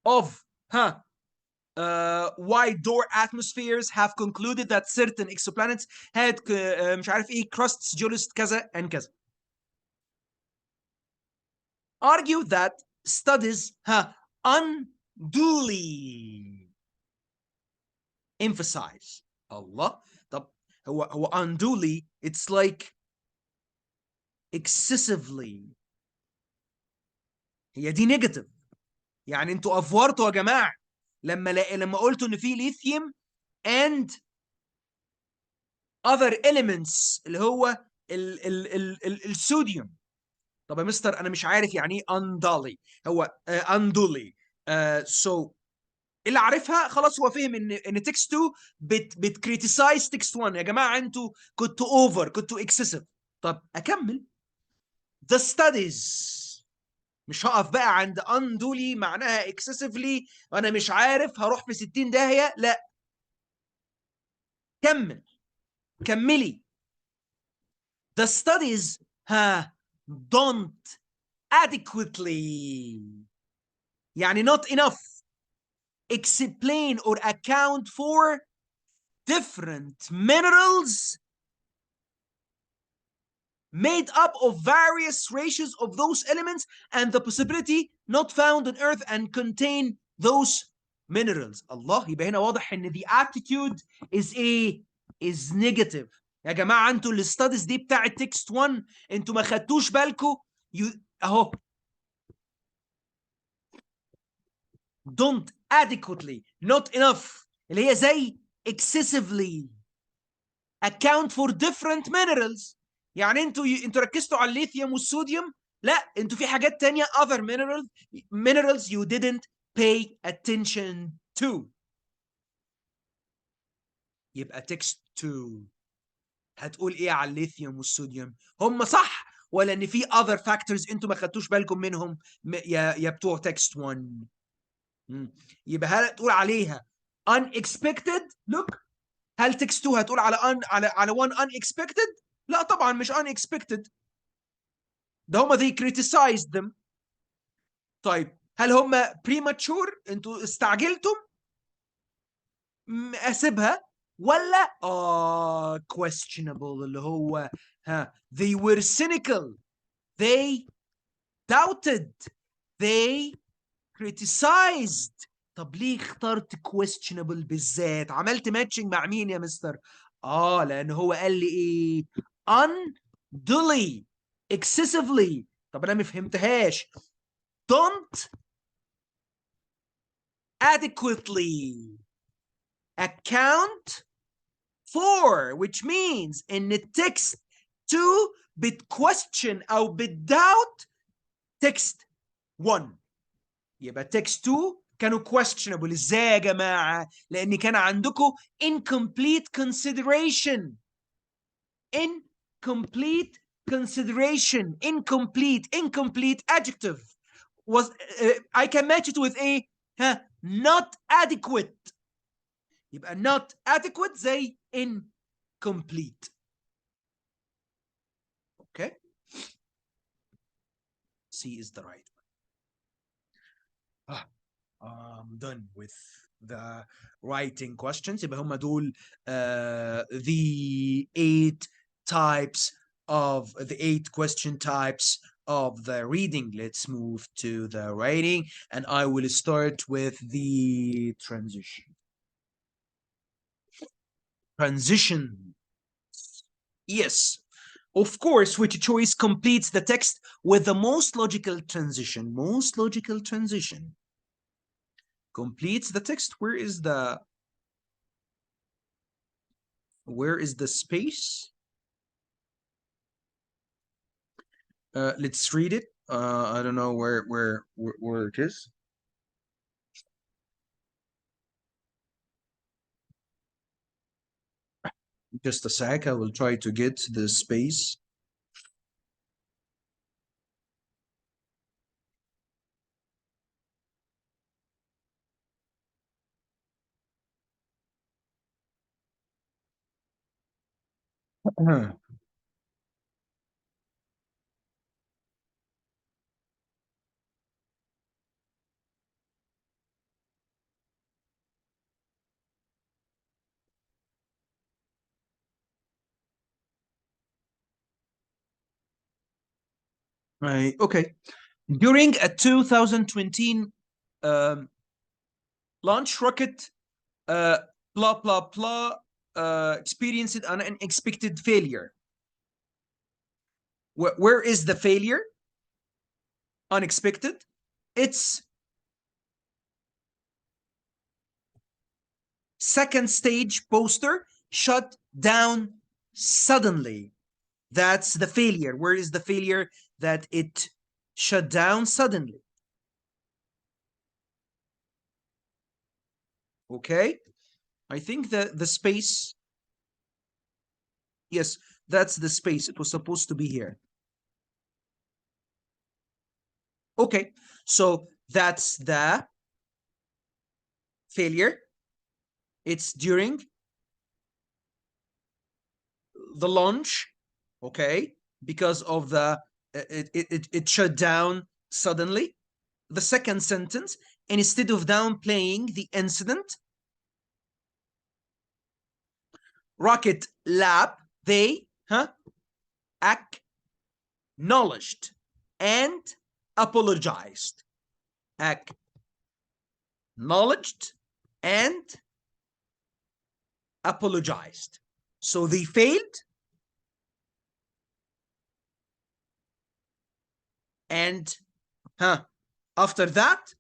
of wide door atmospheres have concluded that certain exoplanets had مش عارف ايه crusts geologist كذا and كذا. argue that studies unduly emphasize. الله. طب هو unduly it's like excessively. هي دي negative. يعني انتوا افورتوا يا جماعه لما قلتوا ان في lithium and other elements اللي هو الصوديوم. طب يا مستر انا مش عارف يعني ايه unduly. هو unduly so اللي عارفها خلاص هو فهم ان تكست 2 بتكريتيسايز تكست 1. يا جماعه انتوا كنتوا اوفر كنتوا اكسسيف. طب اكمل. the studies مش هقف بقى عند unduly معناها excessively وانا مش عارف هروح في 60 داهيه. لا كملي. the studies don't adequately يعني not enough explain or account for different minerals made up of various ratios of those elements and the possibility not found on earth and contain those minerals. الله. يبقى هنا واضح ان the attitude is is negative. يا جماعه انتوا الستاديز دي بتاعه تكست 1 انتوا ما خدتوش بالكم اهو don't adequately not enough اللي هي زي excessively account for different minerals. يعني انتوا ركزتوا على الليثيوم والصوديوم. لا انتوا في حاجات تانية other minerals you didn't pay attention to. يبقى text 2 هتقول ايه على الليثيوم والصوديوم؟ هم صح ولا ان في other factors انتوا ما خدتوش بالكم منهم يا بتوع text 1؟ يبقى هل تقول عليها unexpected؟ look هل text 2 هتقول على one unexpected؟ لا طبعا مش unexpected. ده هم they criticized them. طيب هل هم premature؟ انتوا استعجلتم؟ اسيبها ولا questionable اللي هو they were cynical, they doubted, they criticized طب ليه اخترت questionable بالذات؟ عملت ماتشنج مع مين يا مستر؟ لان هو قال لي ايه؟ unduly excessively. طب انا ما فهمتهاش. don't adequately account for, which means ان التكست to بتquestion او بتdoubt text 1. يبقى text 2 كانوا questionable. ازاي يا جماعه؟ لان كان عندكم incomplete consideration. incomplete consideration. incomplete adjective was I can match it with a not adequate. يبقى not adequate زي incomplete. Okay, C is the right one. I'm done with the writing questions. يبقى هم دول the 8 question types of the reading. Let's move to the writing, and I will start with the transition. Transition. Yes. Of course, which choice completes the text with the most logical transition? Most logical transition completes the text. Where is the space? Let's read it. I don't know where it is. Just a sec. I will try to get the space. Right. Okay. During a 2020 launch rocket, blah blah blah, experienced an unexpected failure. Where is the failure? Unexpected. It's second stage booster shut down suddenly. That's the failure. Where is the failure? That it shut down suddenly. Okay, I think that the space, yes, that's the space. It was supposed to be here. Okay, so that's the failure. It's during the launch, okay, because of the it shut down suddenly. The second sentence, instead of downplaying the incident, Rocket Lab, they acknowledged and apologized. Acknowledged and apologized. So they failed, and after that,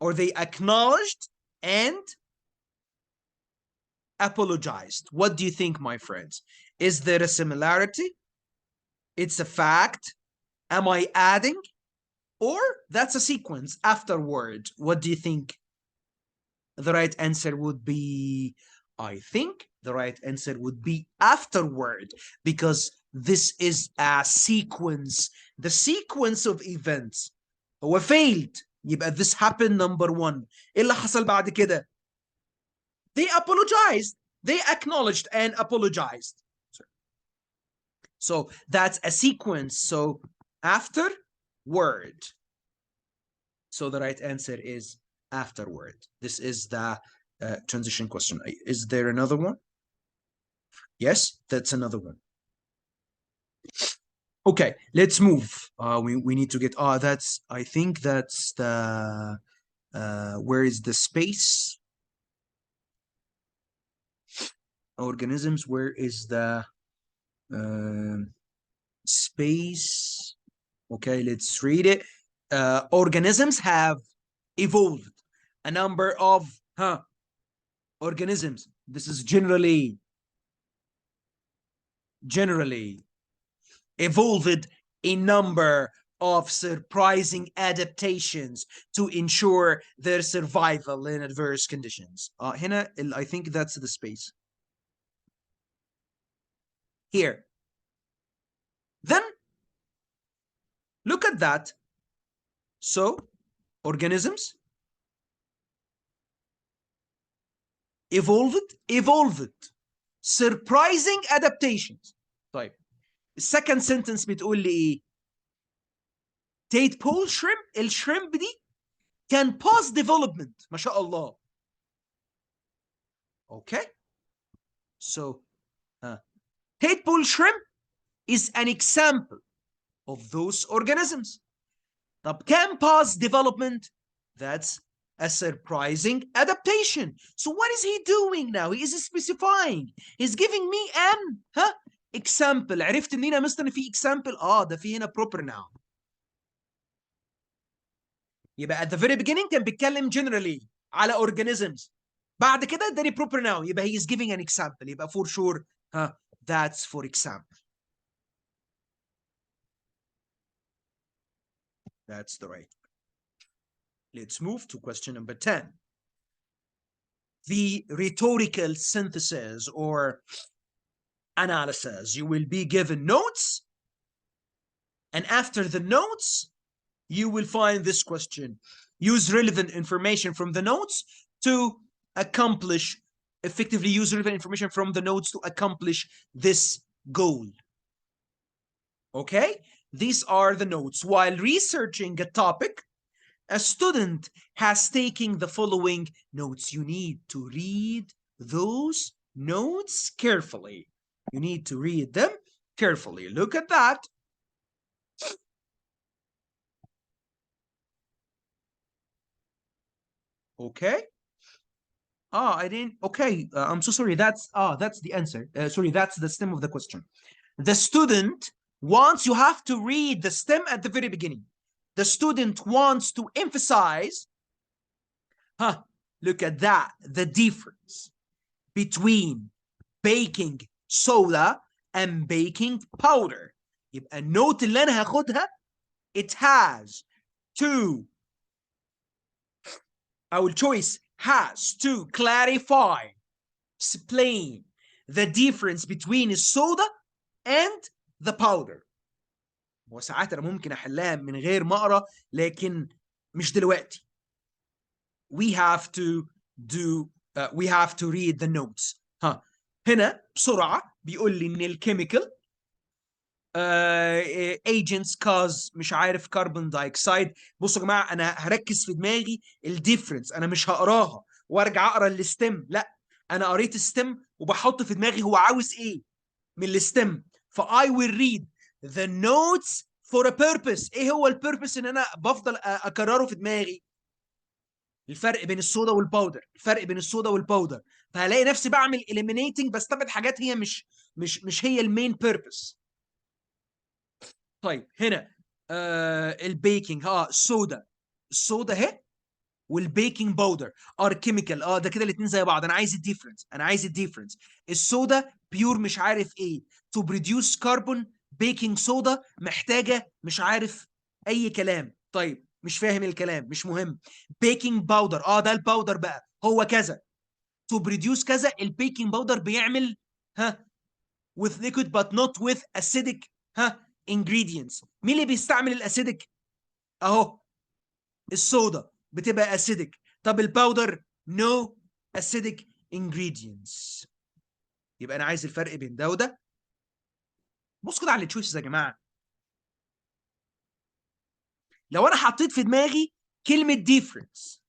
or they acknowledged and apologized. What do you think, my friends? Is there a similarity? It's a fact. Am I adding? Or that's a sequence afterward? What do you think the right answer would be? I think the right answer would be afterward, because this is a sequence. The sequence of events. هو failed. يبقى this happened number 1. ايه اللي حصل بعد كده؟ They apologized. They acknowledged and apologized. So that's a sequence. So afterward. So the right answer is afterward. This is the transition question. Is there another one? Yes, that's another one. Okay, let's move. We need to get, that's, I think that's the where is the space? Organisms, where is the space? Okay, let's read it. Organisms have evolved a number of organisms. This is generally evolved a number of surprising adaptations to ensure their survival in adverse conditions. هنا I think that's the space. Here. Then look at that. So organisms evolved surprising adaptations. طيب السكند سنتنس بتقول لي ايه؟ تيدبول شريمب، الشريمب دي كان past development ما شاء الله. Okay, so tadpole shrimp is an example of those organisms. طب كان past development? That's a surprising adaptation. So what is he doing now? He is specifying. He's giving me an example. عرفت منين يا مستر ان في example؟ ده في هنا proper noun. يبقى at the very beginning كان بيتكلم generally على organisms. بعد كده اداني proper noun. يبقى he is giving an example. يبقى for sure that's for example. That's the right. Let's move to question number 10. The rhetorical synthesis or analysis. You will be given notes, and after the notes, you will find this question. Use relevant information from the notes to effectively use relevant information from the notes to accomplish this goal. Okay? These are the notes. While researching a topic, a student has taken the following notes. You need to read those notes carefully. You need to read them carefully. Look at that. Okay. I didn't. Okay. I'm so sorry. That's the answer. Sorry, that's the stem of the question. The student wants, you have to read the stem at the very beginning. The student wants to emphasize, look at that, the difference between baking soda and baking powder. يبقى النوت اللي أنا هاخدها, it has to, our choice has to clarify, explain the difference between soda and the powder. وساعات أنا ممكن أحلها من غير ما أقرأ, لكن مش دلوقتي. We have to read the notes. هنا بسرعة بيقول لي إن الكيميكال agents cause مش عارف carbon dioxide. بصوا يا جماعة, أنا هركز في دماغي الديفرنس. أنا مش هقراها وارجع أقرأ الستم, لا, أنا قريت الستم وبحط في دماغي هو عاوز إيه من الستم. I will read the notes for a purpose. ايه هو البيربس؟ ان انا بفضل اكرره في دماغي الفرق بين الصودا والباودر, الفرق بين الصودا والباودر, فهلاقي نفسي بعمل eliminating, بستبعد حاجات هي مش هي المين بيربس. طيب هنا البيكنج, الصودا اهي والبيكنج باودر ار كيميكال. ده كده الاثنين زي بعض. انا عايز الديفرنس. الصودا بيور مش عارف ايه, تو بروديوس كربون بيكنج صودا محتاجه مش عارف اي كلام. طيب مش فاهم الكلام, مش مهم. بيكنج باودر, ده الباودر بقى هو كذا, تو بروديوس كذا. البيكنج باودر بيعمل with liquid but not with acidic ingredients. مين اللي بيستعمل الاسيدك؟ اهو الصودا بتبقى acidic. طب الباودر no acidic ingredients. يبقى انا عايز الفرق بين ده وده. بص كده على التشويسز يا جماعه. لو انا حطيت في دماغي كلمه difference,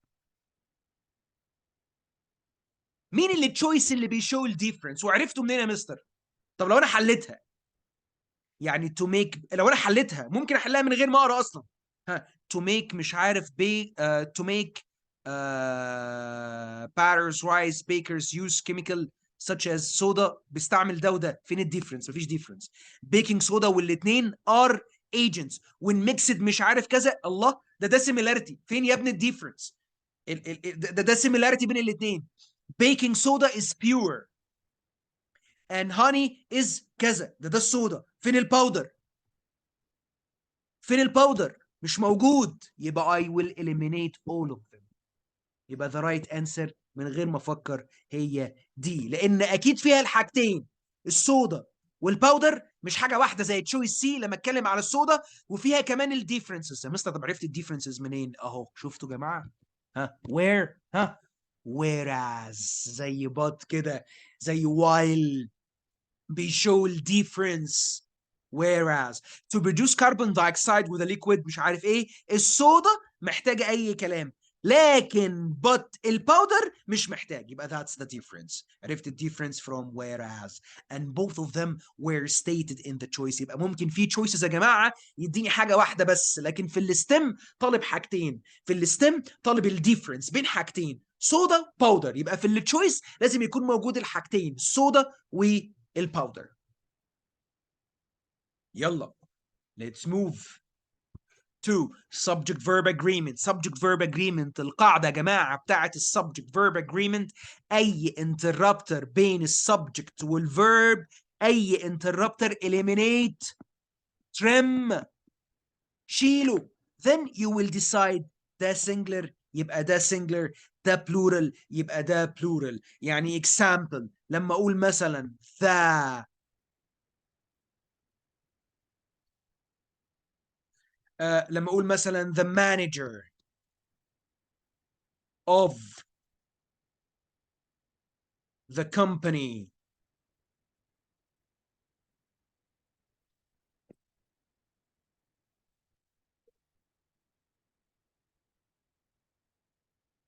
مين اللي التشويس اللي بيشو الديفرنس وعرفته منين يا مستر؟ طب لو انا حليتها, يعني to make, لو انا حليتها ممكن احلها من غير ما اقرا اصلا. to make مش عارف to make batters, rice, bakers use chemical such as soda. بيستعمل ده وده. فين الديفرنس؟ مفيش ديفرنس. بيكنج صودا والاثنين ار agents. when mixed مش عارف كذا. الله، ده similarity. فين يا ابني الديفرنس؟ ده similarity بين الاثنين. baking soda is pure and honey is كذا. ده الصودا. فين الباودر؟ فين الباودر؟ مش موجود. يبقى I will eliminate all of them. يبقى the right answer من غير ما افكر هي دي، لان اكيد فيها الحاجتين، الصودا والباودر، مش حاجه واحده زي تشويس سي لما اتكلم على الصودا، وفيها كمان الديفرنسز. يا مستر طب عرفت الديفرنسز منين؟ اهو شفتوا يا جماعه؟ ها where؟ ها whereas، زي but كده، زي while بيشو الديفرنس. whereas to produce carbon dioxide with a liquid مش عارف ايه، الصودا محتاجه اي كلام، لكن but الباودر مش محتاج. يبقى that's the difference. عرفت ال difference from whereas and both of them were stated in the choice. يبقى ممكن في choices يا جماعه يديني حاجه واحده بس، لكن في الستم طالب حاجتين. في الستم طالب ال difference بين حاجتين، صودا باودر. يبقى في التشويس لازم يكون موجود الحاجتين، الصودا والباودر. يلا let's move to subject verb agreement. subject verb agreement القاعدة يا جماعة بتاعت subject verb agreement، أي interrupter بين subject والverb، أي interrupter eliminate، trim، شيله. then you will decide ده singular يبقى ده singular، ده plural يبقى ده plural. يعني example لما أقول مثلا لما أقول مثلا the manager of the company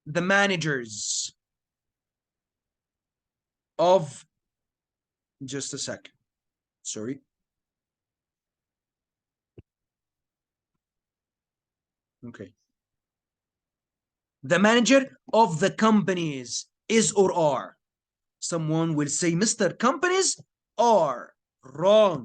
the managers of, just a second, sorry, okay, the manager of the companies is or are. Someone will say, Mr. Companies are wrong,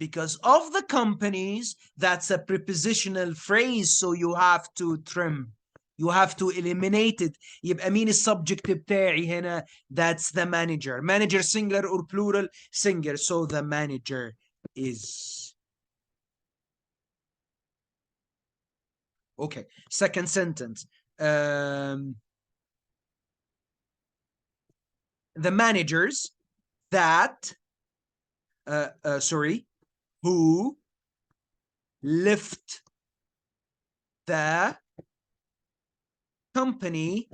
because of the companies, that's a prepositional phrase, so you have to trim, you have to eliminate it. يبقى مين السبجكت بتاعي هنا؟ that's the manager. manager singular or plural؟ singular, so the manager is. Okay, second sentence. The managers that who lift the company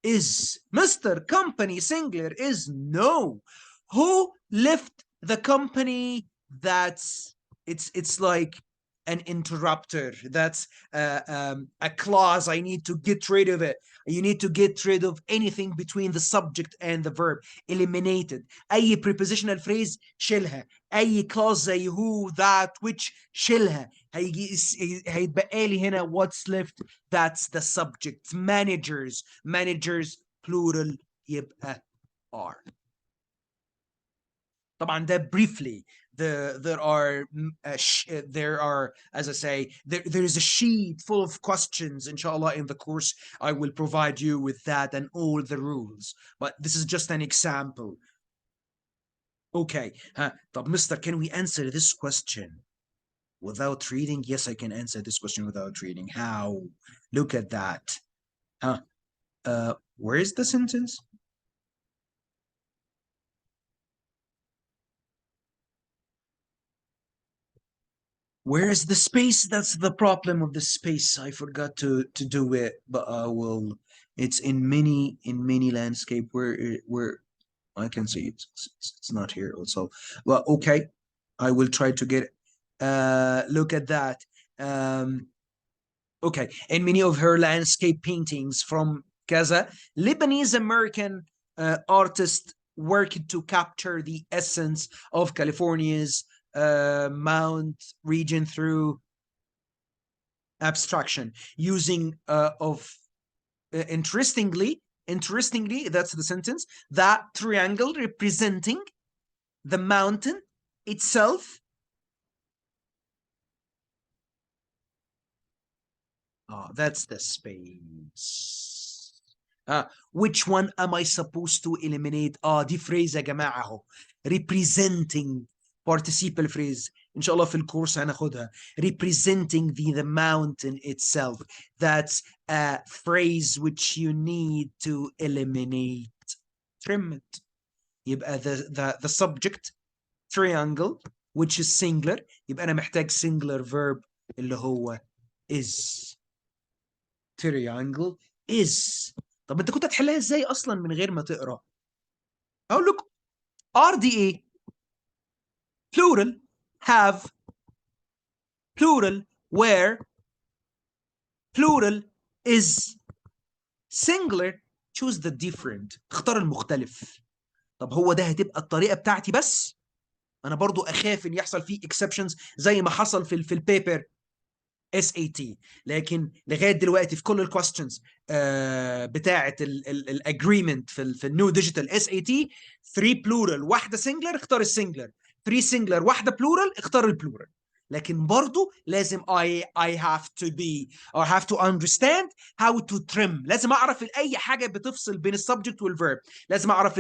is. Mr. Company singular is no. Who lift the company? That's it's like an interrupter. That's a clause. I need to get rid of it. You need to get rid of anything between the subject and the verb. Eliminated. أي prepositional phrase شيلها. أي clause زي who, that, which شيلها. هيتبقى لي هنا what's left. That's the subject. managers. managers plural يبقى are. طبعا ده briefly. There are, as I say, there is a sheet full of questions, inshallah, in the course. I will provide you with that and all the rules, but this is just an example. Okay, طب Mister, can we answer this question without reading? Yes, I can answer this question without reading. How? Look at that. Where is the sentence? Where is the space? That's the problem of the space. I forgot to do it, but I will. It's in many landscape where I can see it. It's not here also. Well, okay, I will try to get. Look at that. Okay, in many of her landscape paintings from Gaza, Lebanese American artist worked to capture the essence of California's Mount region through abstraction, using of interestingly, that's the sentence. That triangle representing the mountain itself. That's the space. Which one am I supposed to eliminate? دي phrase يا جماعة اهو. Representing participle phrase. إن شاء الله في الكورس هناخدها. Representing the mountain itself. That's a phrase which you need to eliminate. Trim it. يبقى the subject triangle which is singular. يبقى أنا محتاج singular verb اللي هو is. Triangle is. طب انت كنت هتحلها ازاي اصلا من غير ما تقرا؟ اقول لكم RDA plural have plural where plural is singular choose the different. اختار المختلف. طب هو ده هتبقى الطريقه بتاعتي بس؟ انا برضو اخاف ان يحصل فيه exceptions زي ما حصل في البيبر SAT. لكن لغايه دلوقتي في كل الكويستشنز بتاعه الاجريمنت في النيو ديجيتال SAT 3 بلورال واحده سنجلر اختار السنجلر، 3 سنجلر واحده بلورال اختار البلورال. لكن برضو لازم I have to be or have to understand how to trim. لازم اعرف اي حاجه بتفصل بين السبجكت والفيرب. لازم اعرف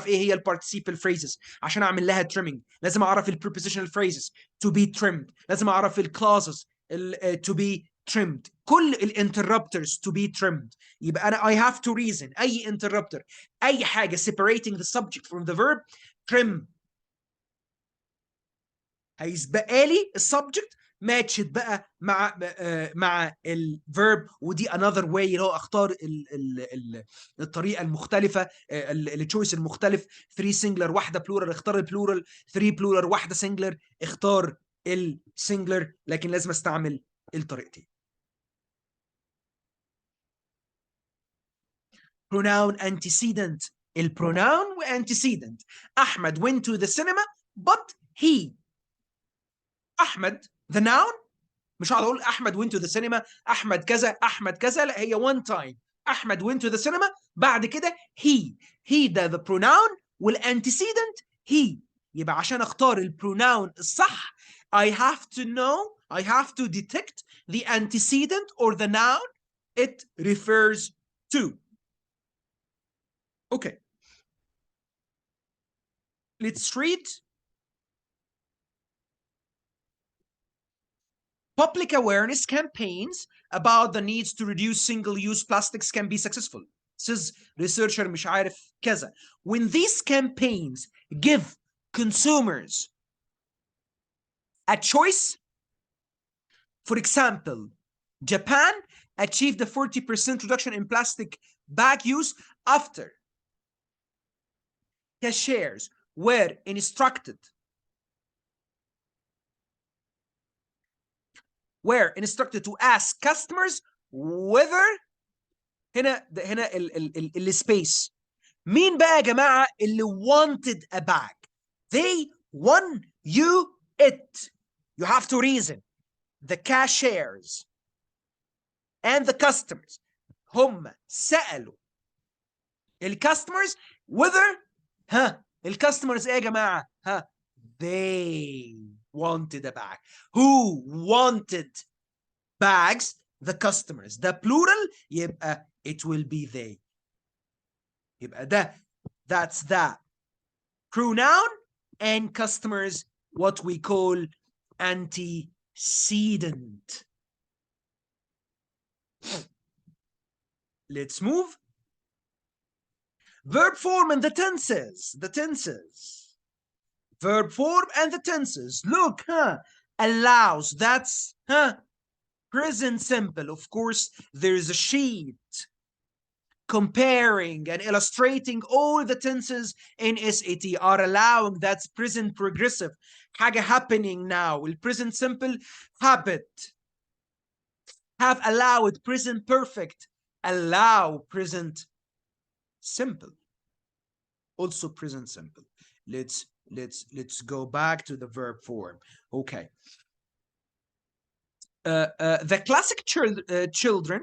ايه هي البارتيسيبل phrases عشان اعمل لها trimming. لازم اعرف البريبوزيشنال phrases to be trimmed. لازم اعرف الكلاسز to be trimmed. كل الانتربترز to be trimmed. يبقى انا I have to reason اي interrupter اي حاجه separating the subject from the verb trim. هيسبقى لي السبجكت ماتشت بقى مع الفيرب. ودي another way اللي هو اختار الطريقه المختلفه التشويس المختلف. 3 سنجلر واحده بلورال اختار البلورال، 3 بلورال واحده سنجلر اختار السنجلر. لكن لازم استعمل الطريقتين. pronoun antecedent. البروناون وantecedent. احمد went to the cinema but he. احمد the noun. مش هقعد اقول احمد went to the cinema احمد كذا احمد كذا، لا هي one time احمد went to the cinema بعد كده he ده the pronoun والantecedent he. يبقى عشان اختار البروناون الصح I have to know I have to detect the antecedent or the noun it refers to. Okay, let's read. Public awareness campaigns about the needs to reduce single-use plastics can be successful, says researcher مش عارف كذا. When these campaigns give consumers a choice, for example, Japan achieved a 40% reduction in plastic bag use after cashiers were instructed to ask customers whether هنا السبيس. مين بقى يا جماعه اللي wanted a bag؟ they want you it. You have to reason. The cashiers and the customers هم سألوا الكاستمرز whether الكاستمرز ايه يا جماعه؟ they wanted a bag. Who wanted bags? The customers. The plural يبقى it will be they. يبقى that's the pronoun and customers what we call antecedent. Let's move. Verb form and the tenses. Verb form and the tenses. Look, allows. That's present simple. Of course, there's a sheet comparing and illustrating all the tenses in SAT are allowing. That's present progressive. حاجة happening now. The present simple habit. Have allowed present perfect. Allow present simple. Also present simple. Let's go back to the verb form. Okay. The classic children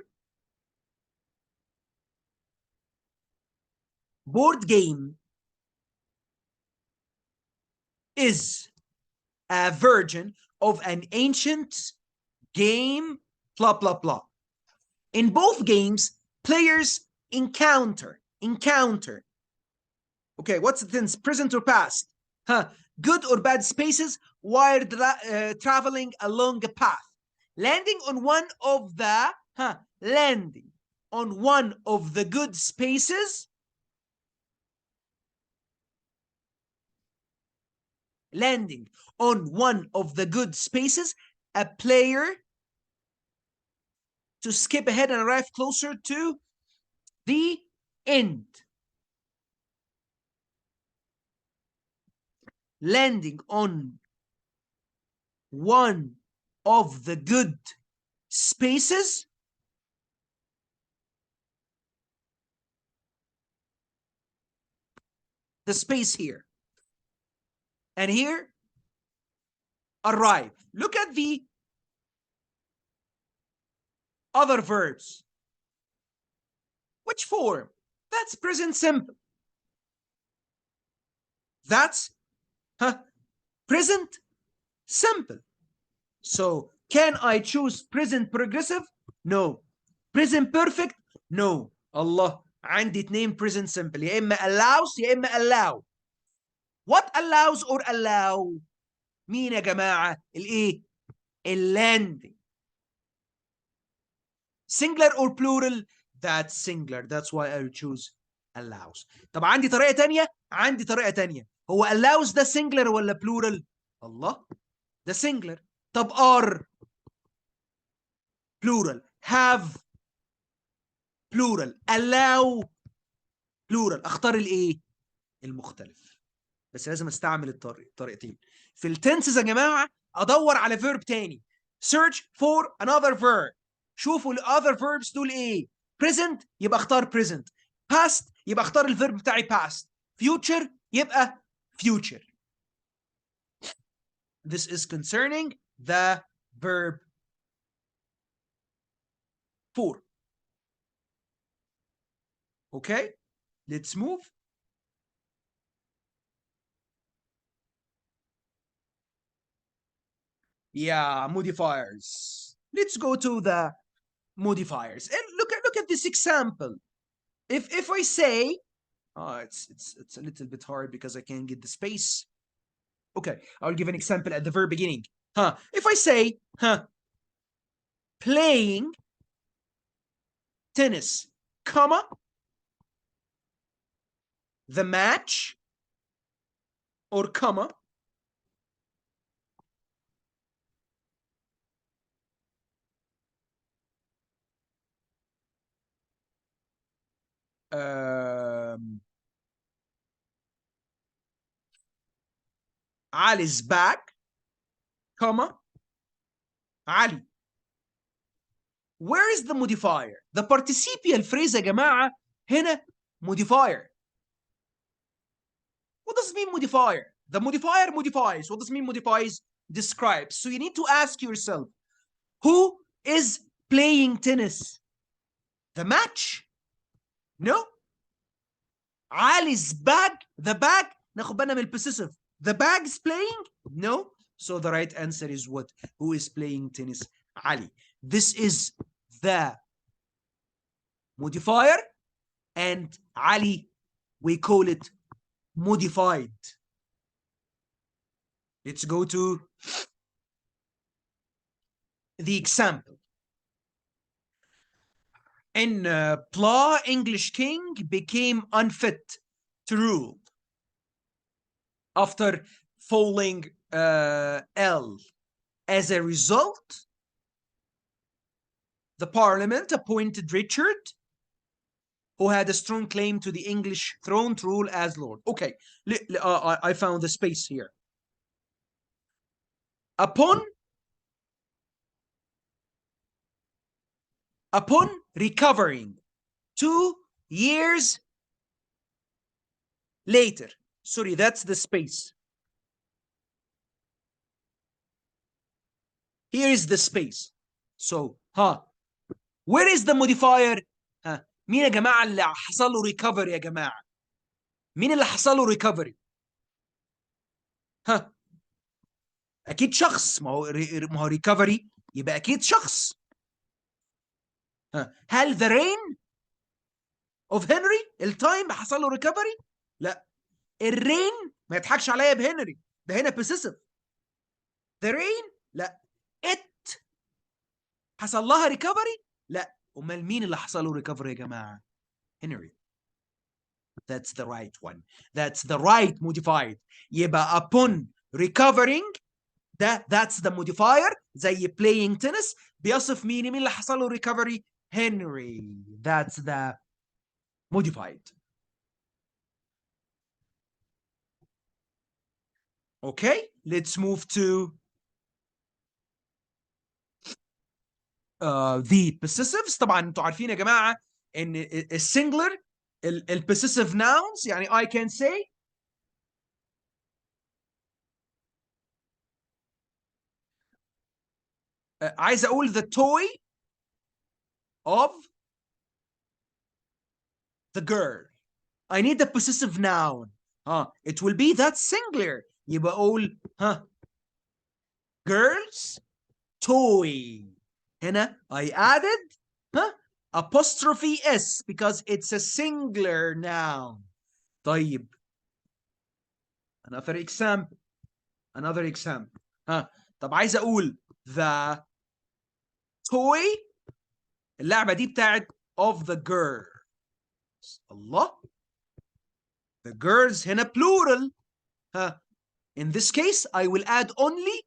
board game is a version of an ancient game, blah, blah, blah. In both games, players encounter. Okay, what's the tense? Present or past? Huh. Good or bad spaces while traveling along a path. Landing on one of the good spaces. Landing on one of the good spaces, a player to skip ahead and arrive closer to the end. Landing on one of the good spaces, the space here and here, arrive. Look at the other verbs. Which form? That's present simple. That's present simple. So can I choose present progressive? No. Present perfect? No. الله عندي اتنين present simple، يا إما allows يا إما allow. What allows or allow؟ مين يا جماعة؟ الإيه؟ الlanding. Singular or plural؟ That's singular. That's why I choose allows. طب عندي طريقة تانية؟ عندي طريقة تانية. هو allows ده singular ولا plural؟ الله ده singular. طب are plural. have plural. allow plural. اختار الايه؟ المختلف. بس لازم استعمل الطريقتين. في التنسز يا جماعه ادور على verb تاني. search for another verb. شوفوا ال other verbs دول ايه. present يبقى اختار present. past يبقى اختار الفيرب بتاعي past. future يبقى future. This is concerning the verb for. Okay, let's move. Yeah, modifiers. Let's go to the modifiers and look at this example. If I say, it's a little bit hard because I can't get the space. Okay, I'll give an example at the very beginning. If I say, playing tennis, comma, the match, or comma, Ali's back, comma, Ali. Where is the modifier? The participial phrase يا جماعة هنا modifier. What does it mean modifier? The modifier modifies. What does it mean modifies? Describes. So you need to ask yourself, who is playing tennis? The match? No. Ali's bag? The bag? ناخد بالنا من البوسيسيف. The bag is playing? No. So the right answer is what? Who is playing tennis? Ali. This is the modifier, and Ali, we call it modified. Let's go to the example. In Pla, English king became unfit to rule after falling ill. As a result, the parliament appointed Richard, who had a strong claim to the English throne, to rule as Lord. Okay, I found the space here. Upon recovering 2 years later. Sorry, that's the space. Here is the space. So, where is the modifier? مين يا جماعة اللي حصل له recover يا جماعة؟ مين اللي حصل له ريكفري؟ ها، اكيد شخص، ما هو ريكفري يبقى اكيد شخص. ها، هل ذا رين اوف هنري التايم حصل له ريكفري؟ لا، الرين ما يضحكش عليا بهنري، ده هنا بوسيسيف. ذا رين لا، ات حصل لها ريكفري؟ لا، امال مين اللي حصل له ريكفري يا جماعه؟ هنري. That's the right one. That's the right modified. يبقى upon recovering that's the modifier زي playing tennis بيصف مين اللي حصل له recovery؟ Henry. That's the modified. Okay, let's move to the possessives. طبعا انتوا عارفين يا جماعه ان السنجلر البوسيسيف nouns يعني I can say عايز اقول the toy of the girl. I need the possessive noun. It will be that singular. يبقى اقول girl's toy. هنا I added apostrophe s because it's a singular noun. طيب another example. طب عايز اقول the toy اللعبة دي بتاعت of the girls. الله، the girls هنا plural. In this case I will add only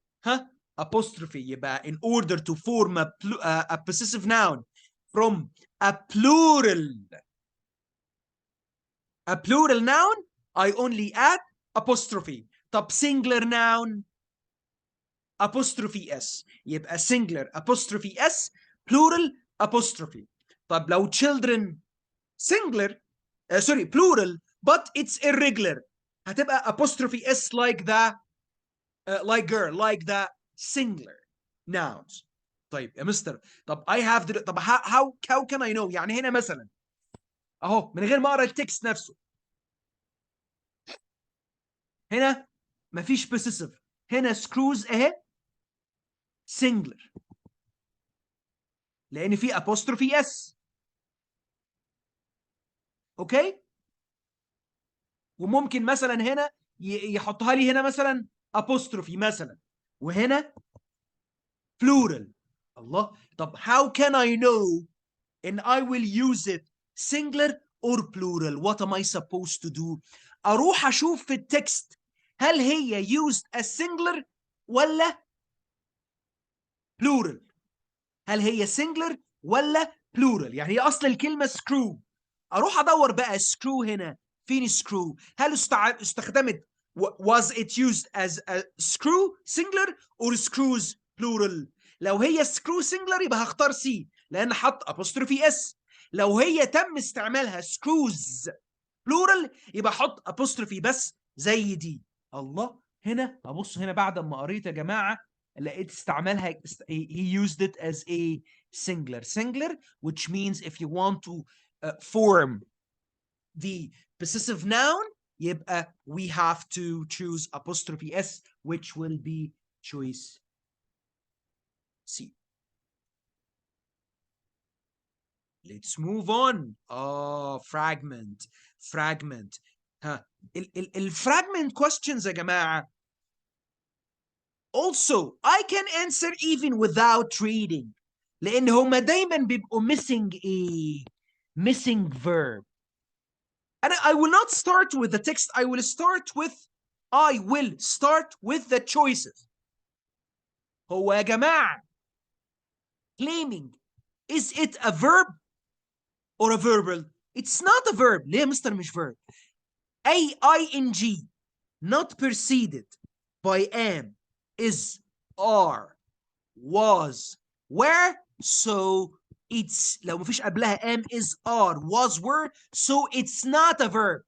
apostrophe. يبقى in order to form a possessive noun from a plural noun I only add apostrophe. طب singular noun apostrophe s. يبقى singular apostrophe s, plural apostrophe. طب لو children singular sorry plural but it's irregular هتبقى apostrophe s like the like girl, like the singular nouns. طيب يا مستر، طب I have the طب how can I know؟ يعني هنا مثلا اهو من غير ما اقرا التكست نفسه، هنا مفيش possessive، هنا screws اهي singular لان في apostrophe s. اوكي، وممكن مثلا هنا يحطها لي هنا مثلا apostrophe مثلا، وهنا plural. الله، طب how can I know and I will use it singular or plural? What am I supposed to do؟ اروح اشوف في التكست هل هي used as singular ولا plural؟ هل هي singular ولا plural؟ يعني هي اصل الكلمه screw، اروح ادور بقى screw هنا فين screw؟ هل استخدمت was it used as a screw singular or screws plural؟ لو هي screw singular يبقى هختار C لان حط apostrophe s. لو هي تم استعمالها screws plural يبقى حط apostrophe بس زي دي. الله، هنا ابص هنا بعد ما قريت يا جماعه لقيت استعمالها he used it as a singular which means if you want to form the possessive noun يبقى we have to choose apostrophe s which will be choice C. Let's move on. fragment. الفراجمنت questions يا جماعه also I can answer even without reading لان هما دايما بيبقوا missing verb. and I will not start with the text, I will start with the choices. هو يا جماعه claiming, is it a verb or a verbal؟ it's not a verb. ليه يا مستر مش verb؟ ing not preceded by am, is, are, was, were, so it's لو مفيش قبلها am, is, are, was, were, so it's not a verb.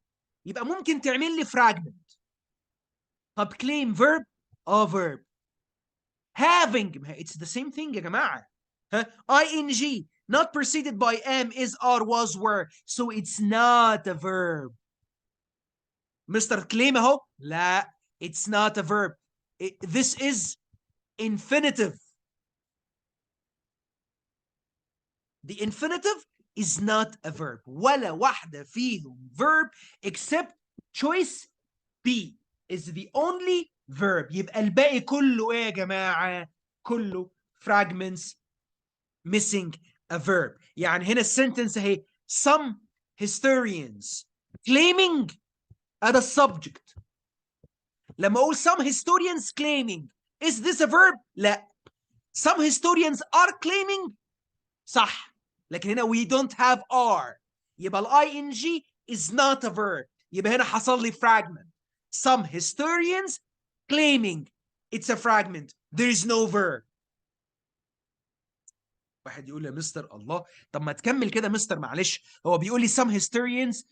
يبقى ممكن تعمل لي fragment. طب claim verb verb. having it's the same thing يا جماعة. ing not preceded by am, is, are, was, were, so it's not a verb. مستر claim اهو. لا it's not a verb. This is infinitive. The infinitive is not a verb. ولا واحدة فيهم verb except choice B is the only verb. يبقى الباقي كله ايه يا جماعة؟ كله fragments missing a verb. يعني هنا السنتنس اهي some historians claiming هذا subject. لما اقول some historians claiming is this a verb؟ لا. some historians are claiming صح، لكن هنا we don't have are. يبقى ال ing is not a verb. يبقى هنا حصل لي fragment. some historians claiming it's a fragment. There is no verb. واحد يقول يا مستر الله، طب ما تكمل كده مستر معلش، هو بيقول لي some historians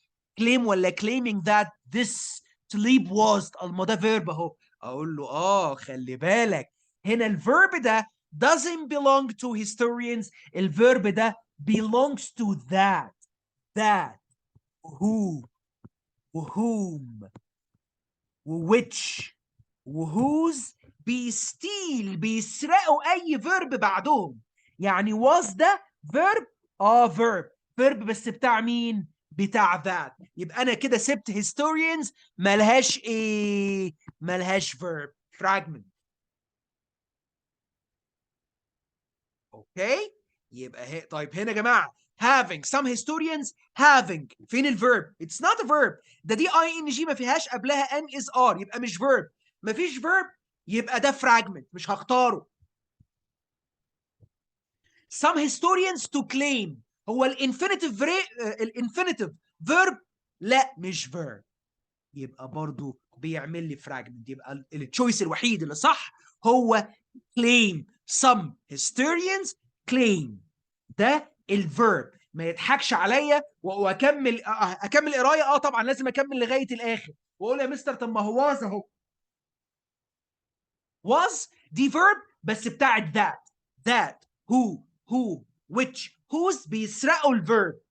claim ولا claiming that this sleep was. ما ده verb اهو. اقول له خلي بالك هنا الverb ده doesn't belong to historians. الverb ده belongs to that who whom which whose بيسرقوا اي verb بعدهم. يعني was ده verb verb بس بتاع مين؟ بتاع that. يبقى انا كده سبت historians ملهاش ايه؟ ملهاش verb fragment. اوكي يبقى طيب هنا يا جماعه having some historians having فين الفيرب؟ it's not a verb. ده دي ing ما فيهاش قبلها n is are يبقى مش verb. ما فيش verb يبقى ده fragment مش هختاره. some historians to claim هو الانفينيتيف الانفينيتيف verb؟ لا مش verb. يبقى برضو بيعمل لي fragment. يبقى التشويس الوحيد اللي صح هو claim. some historians claim ده الفيرب. ما يضحكش عليا واكمل اكمل قرايه. طبعا لازم اكمل لغايه الاخر واقول يا مستر طب ما هو was اهو. was دي فيرب بس بتاعت that who which whose بيسرقوا الفيرب،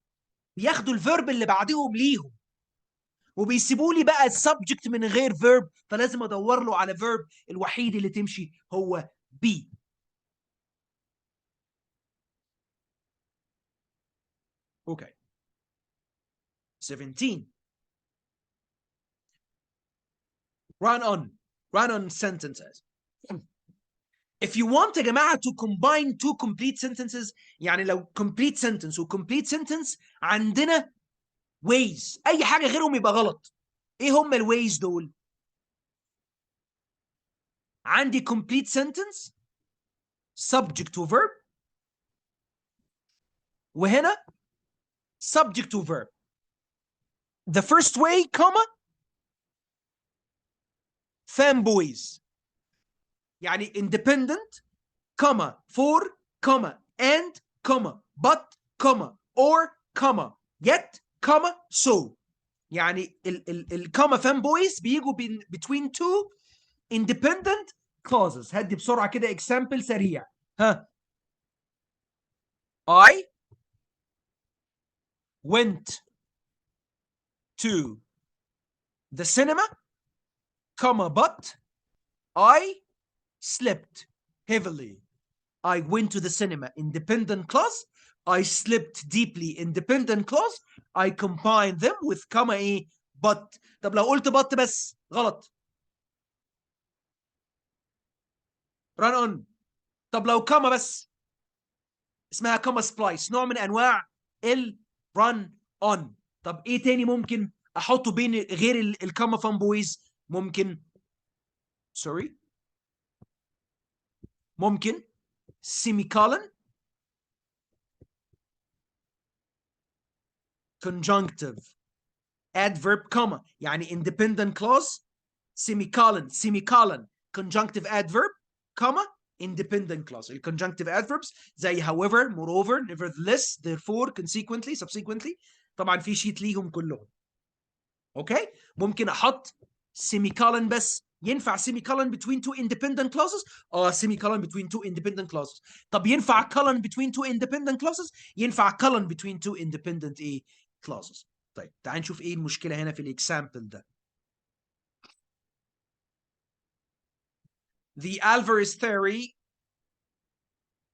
بياخدوا الفيرب اللي بعدهم ليهم وبيسيبوا لي بقى السبجكت من غير فيرب، فلازم ادور له على فيرب. الوحيد اللي تمشي هو be. Okay. 17. Run on sentences. If you want يا جماعة to combine two complete sentences، يعني لو complete sentence و complete sentence عندنا ways. أي حاجة غيرهم يبقى غلط. إيه هم الways دول؟ عندي complete sentence subject to verb وهنا subject to verb. The first way comma fanboys يعني independent comma for comma and comma but comma or comma yet comma so. يعني الكوما fanboys بيجوا between two independent clauses. هدي بسرعة كده example سريع. I went to the cinema comma but I slept heavily. I went to the cinema independent clause. I slept deeply independent clause. I combine them with comma ايه but. طب لو قلت but بس غلط. run on. طب لو comma بس اسمها comma splice، نوع من انواع ال run on. طب ايه تاني ممكن احطه بين غير الكوما فان بويز؟ ممكن ممكن semicolon conjunctive adverb comma يعني independent clause semicolon conjunctive adverb comma independent clause. الconjunctive adverbs زي however moreover nevertheless therefore consequently subsequently طبعا في شيت ليهم كلهم. اوكي ممكن احط semicolon بس. ينفع semicolon between two independent clauses؟ semicolon between two independent clauses. طب ينفع colon between two independent clauses؟ ينفع colon between two independent clauses. طيب تعال نشوف ايه المشكله هنا في الاكزامبل ده. the Alvarez theory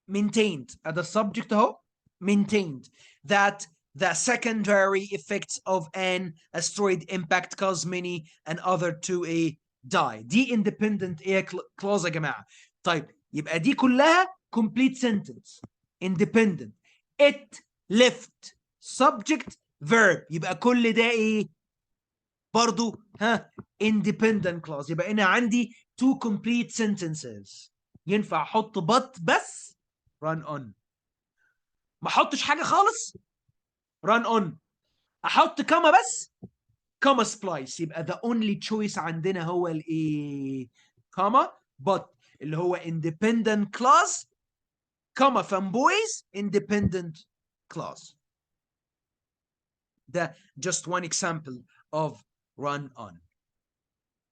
maintained the subject اهو maintained that the secondary effects of an asteroid impact cause many and other to a die. دي independent ايه clause يا جماعه. طيب يبقى دي كلها complete sentence independent. It left subject verb. يبقى كل ده ايه برضو independent clause. يبقى انا عندي two complete sentences. ينفع احط but بس run on. ما احطش حاجه خالص run on. احط كما بس كما splice. يبقى the only choice عندنا هو الايه كما but اللي هو independent clause كما fanboys independent clause. ده just one example of run on.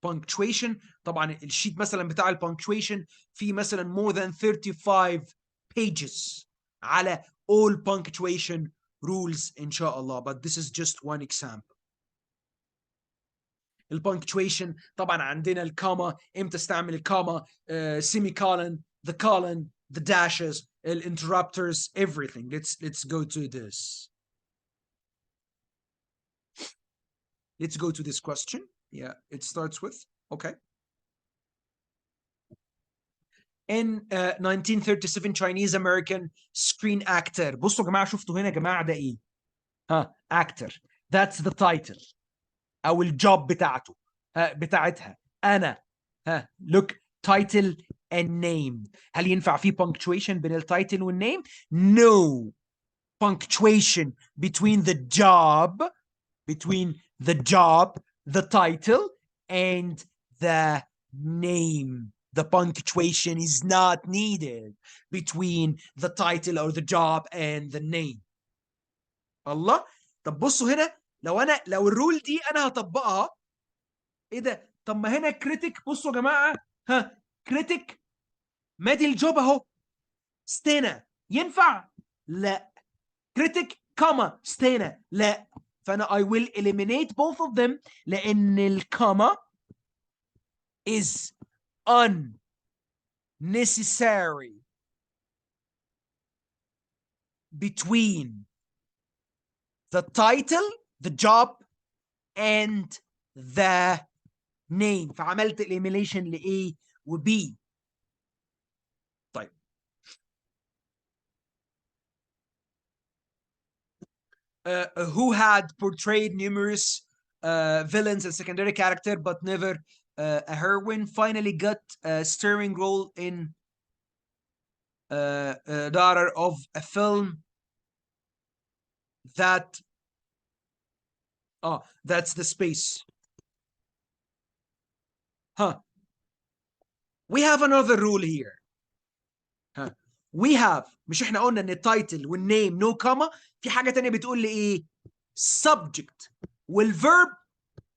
punctuation طبعا الشيت مثلا بتاع البنكتويشن في مثلا more than 35 pages على all punctuation rules إن شاء الله, but this is just one example. البنكتويشن طبعا عندنا الكاما, امتى استعمل الكاما, semicolon, the colon, the dashes, interrupters, everything. Let's go to this. Let's go to this question. Yeah, it starts with, okay. In 1937 Chinese American screen actor. بصوا يا جماعه, شفتوا هنا يا جماعه ده ايه؟ actor. That's the title او الجوب بتاعته بتاعتها. انا look title and name. هل ينفع في punctuation بين التايتل والنيم؟ No punctuation between the job, the title and the name. The punctuation is not needed between the title or the job and the name. الله. طب بصوا هنا, لو الرول دي انا هطبقها ايه ده؟ طب ما هنا كريتيك. بصوا يا جماعه, كريتيك مادي الجوب اهو ستينا. ينفع؟ لا. كريتيك كاما ستينا. لا. فانا I will eliminate both of them لان الكاما is unnecessary between the title, the job and the name. فعملت elimination ل A و B. طيب who had portrayed numerous villains and secondary character but never a heroine, finally got a starring role in daughter of a film that that's the space. We have another rule here. We have, مش احنا قلنا ان التايتل والنيم no comma, في حاجة تانية بتقول لي ايه؟ subject والverb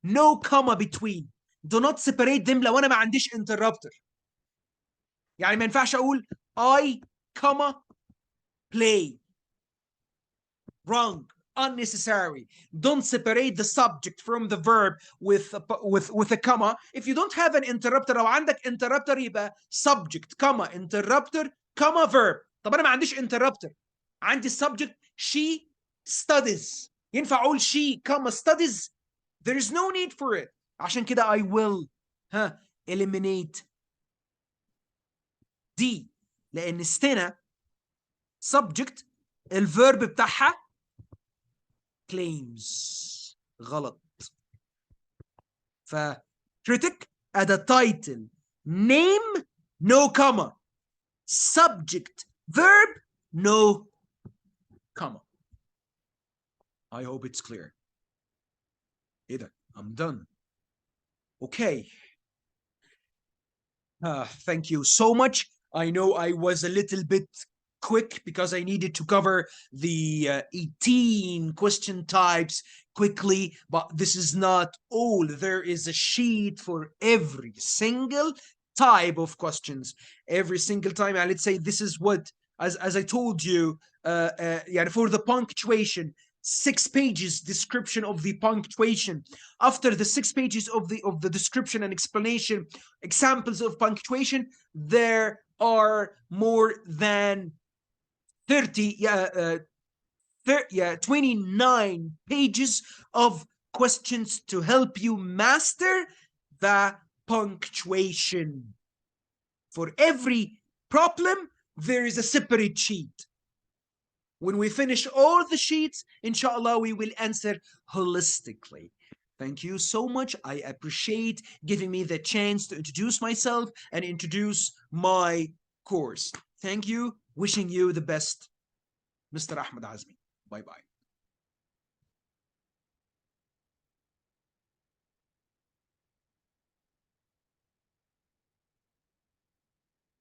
no comma between. Do not separate them لو انا ما عنديش interrupter. يعني ما ينفعش اقول I comma play. Wrong. Unnecessary. Don't separate the subject from the verb with a comma. If you don't have an interrupter, لو عندك interrupter يبقى subject comma interrupter comma verb. طب انا ما عنديش interrupter, عندي subject she studies. ينفع اقول she comma studies? There is no need for it. عشان كده I will eliminate D لان استنا subject الverb بتاعها claims. غلط. ف critic ada title name no comma, subject verb no comma. I hope it's clear. ايه ده? I'm done. Okay. Thank you so much. I know I was a little bit quick because I needed to cover the 18 question types quickly, but this is not all. There is a sheet for every single type of questions. Every single time, and let's say this is what, as I told you, for the punctuation, 6 pages description of the punctuation. After the 6 pages of the description and explanation, examples of punctuation, there are more than 29 pages of questions to help you master the punctuation. For every problem, there is a separate sheet. When we finish all the sheets, inshallah, we will answer holistically. Thank you so much. I appreciate giving me the chance to introduce myself and introduce my course. Thank you. Wishing you the best, Mr. Ahmed Azmi. Bye bye.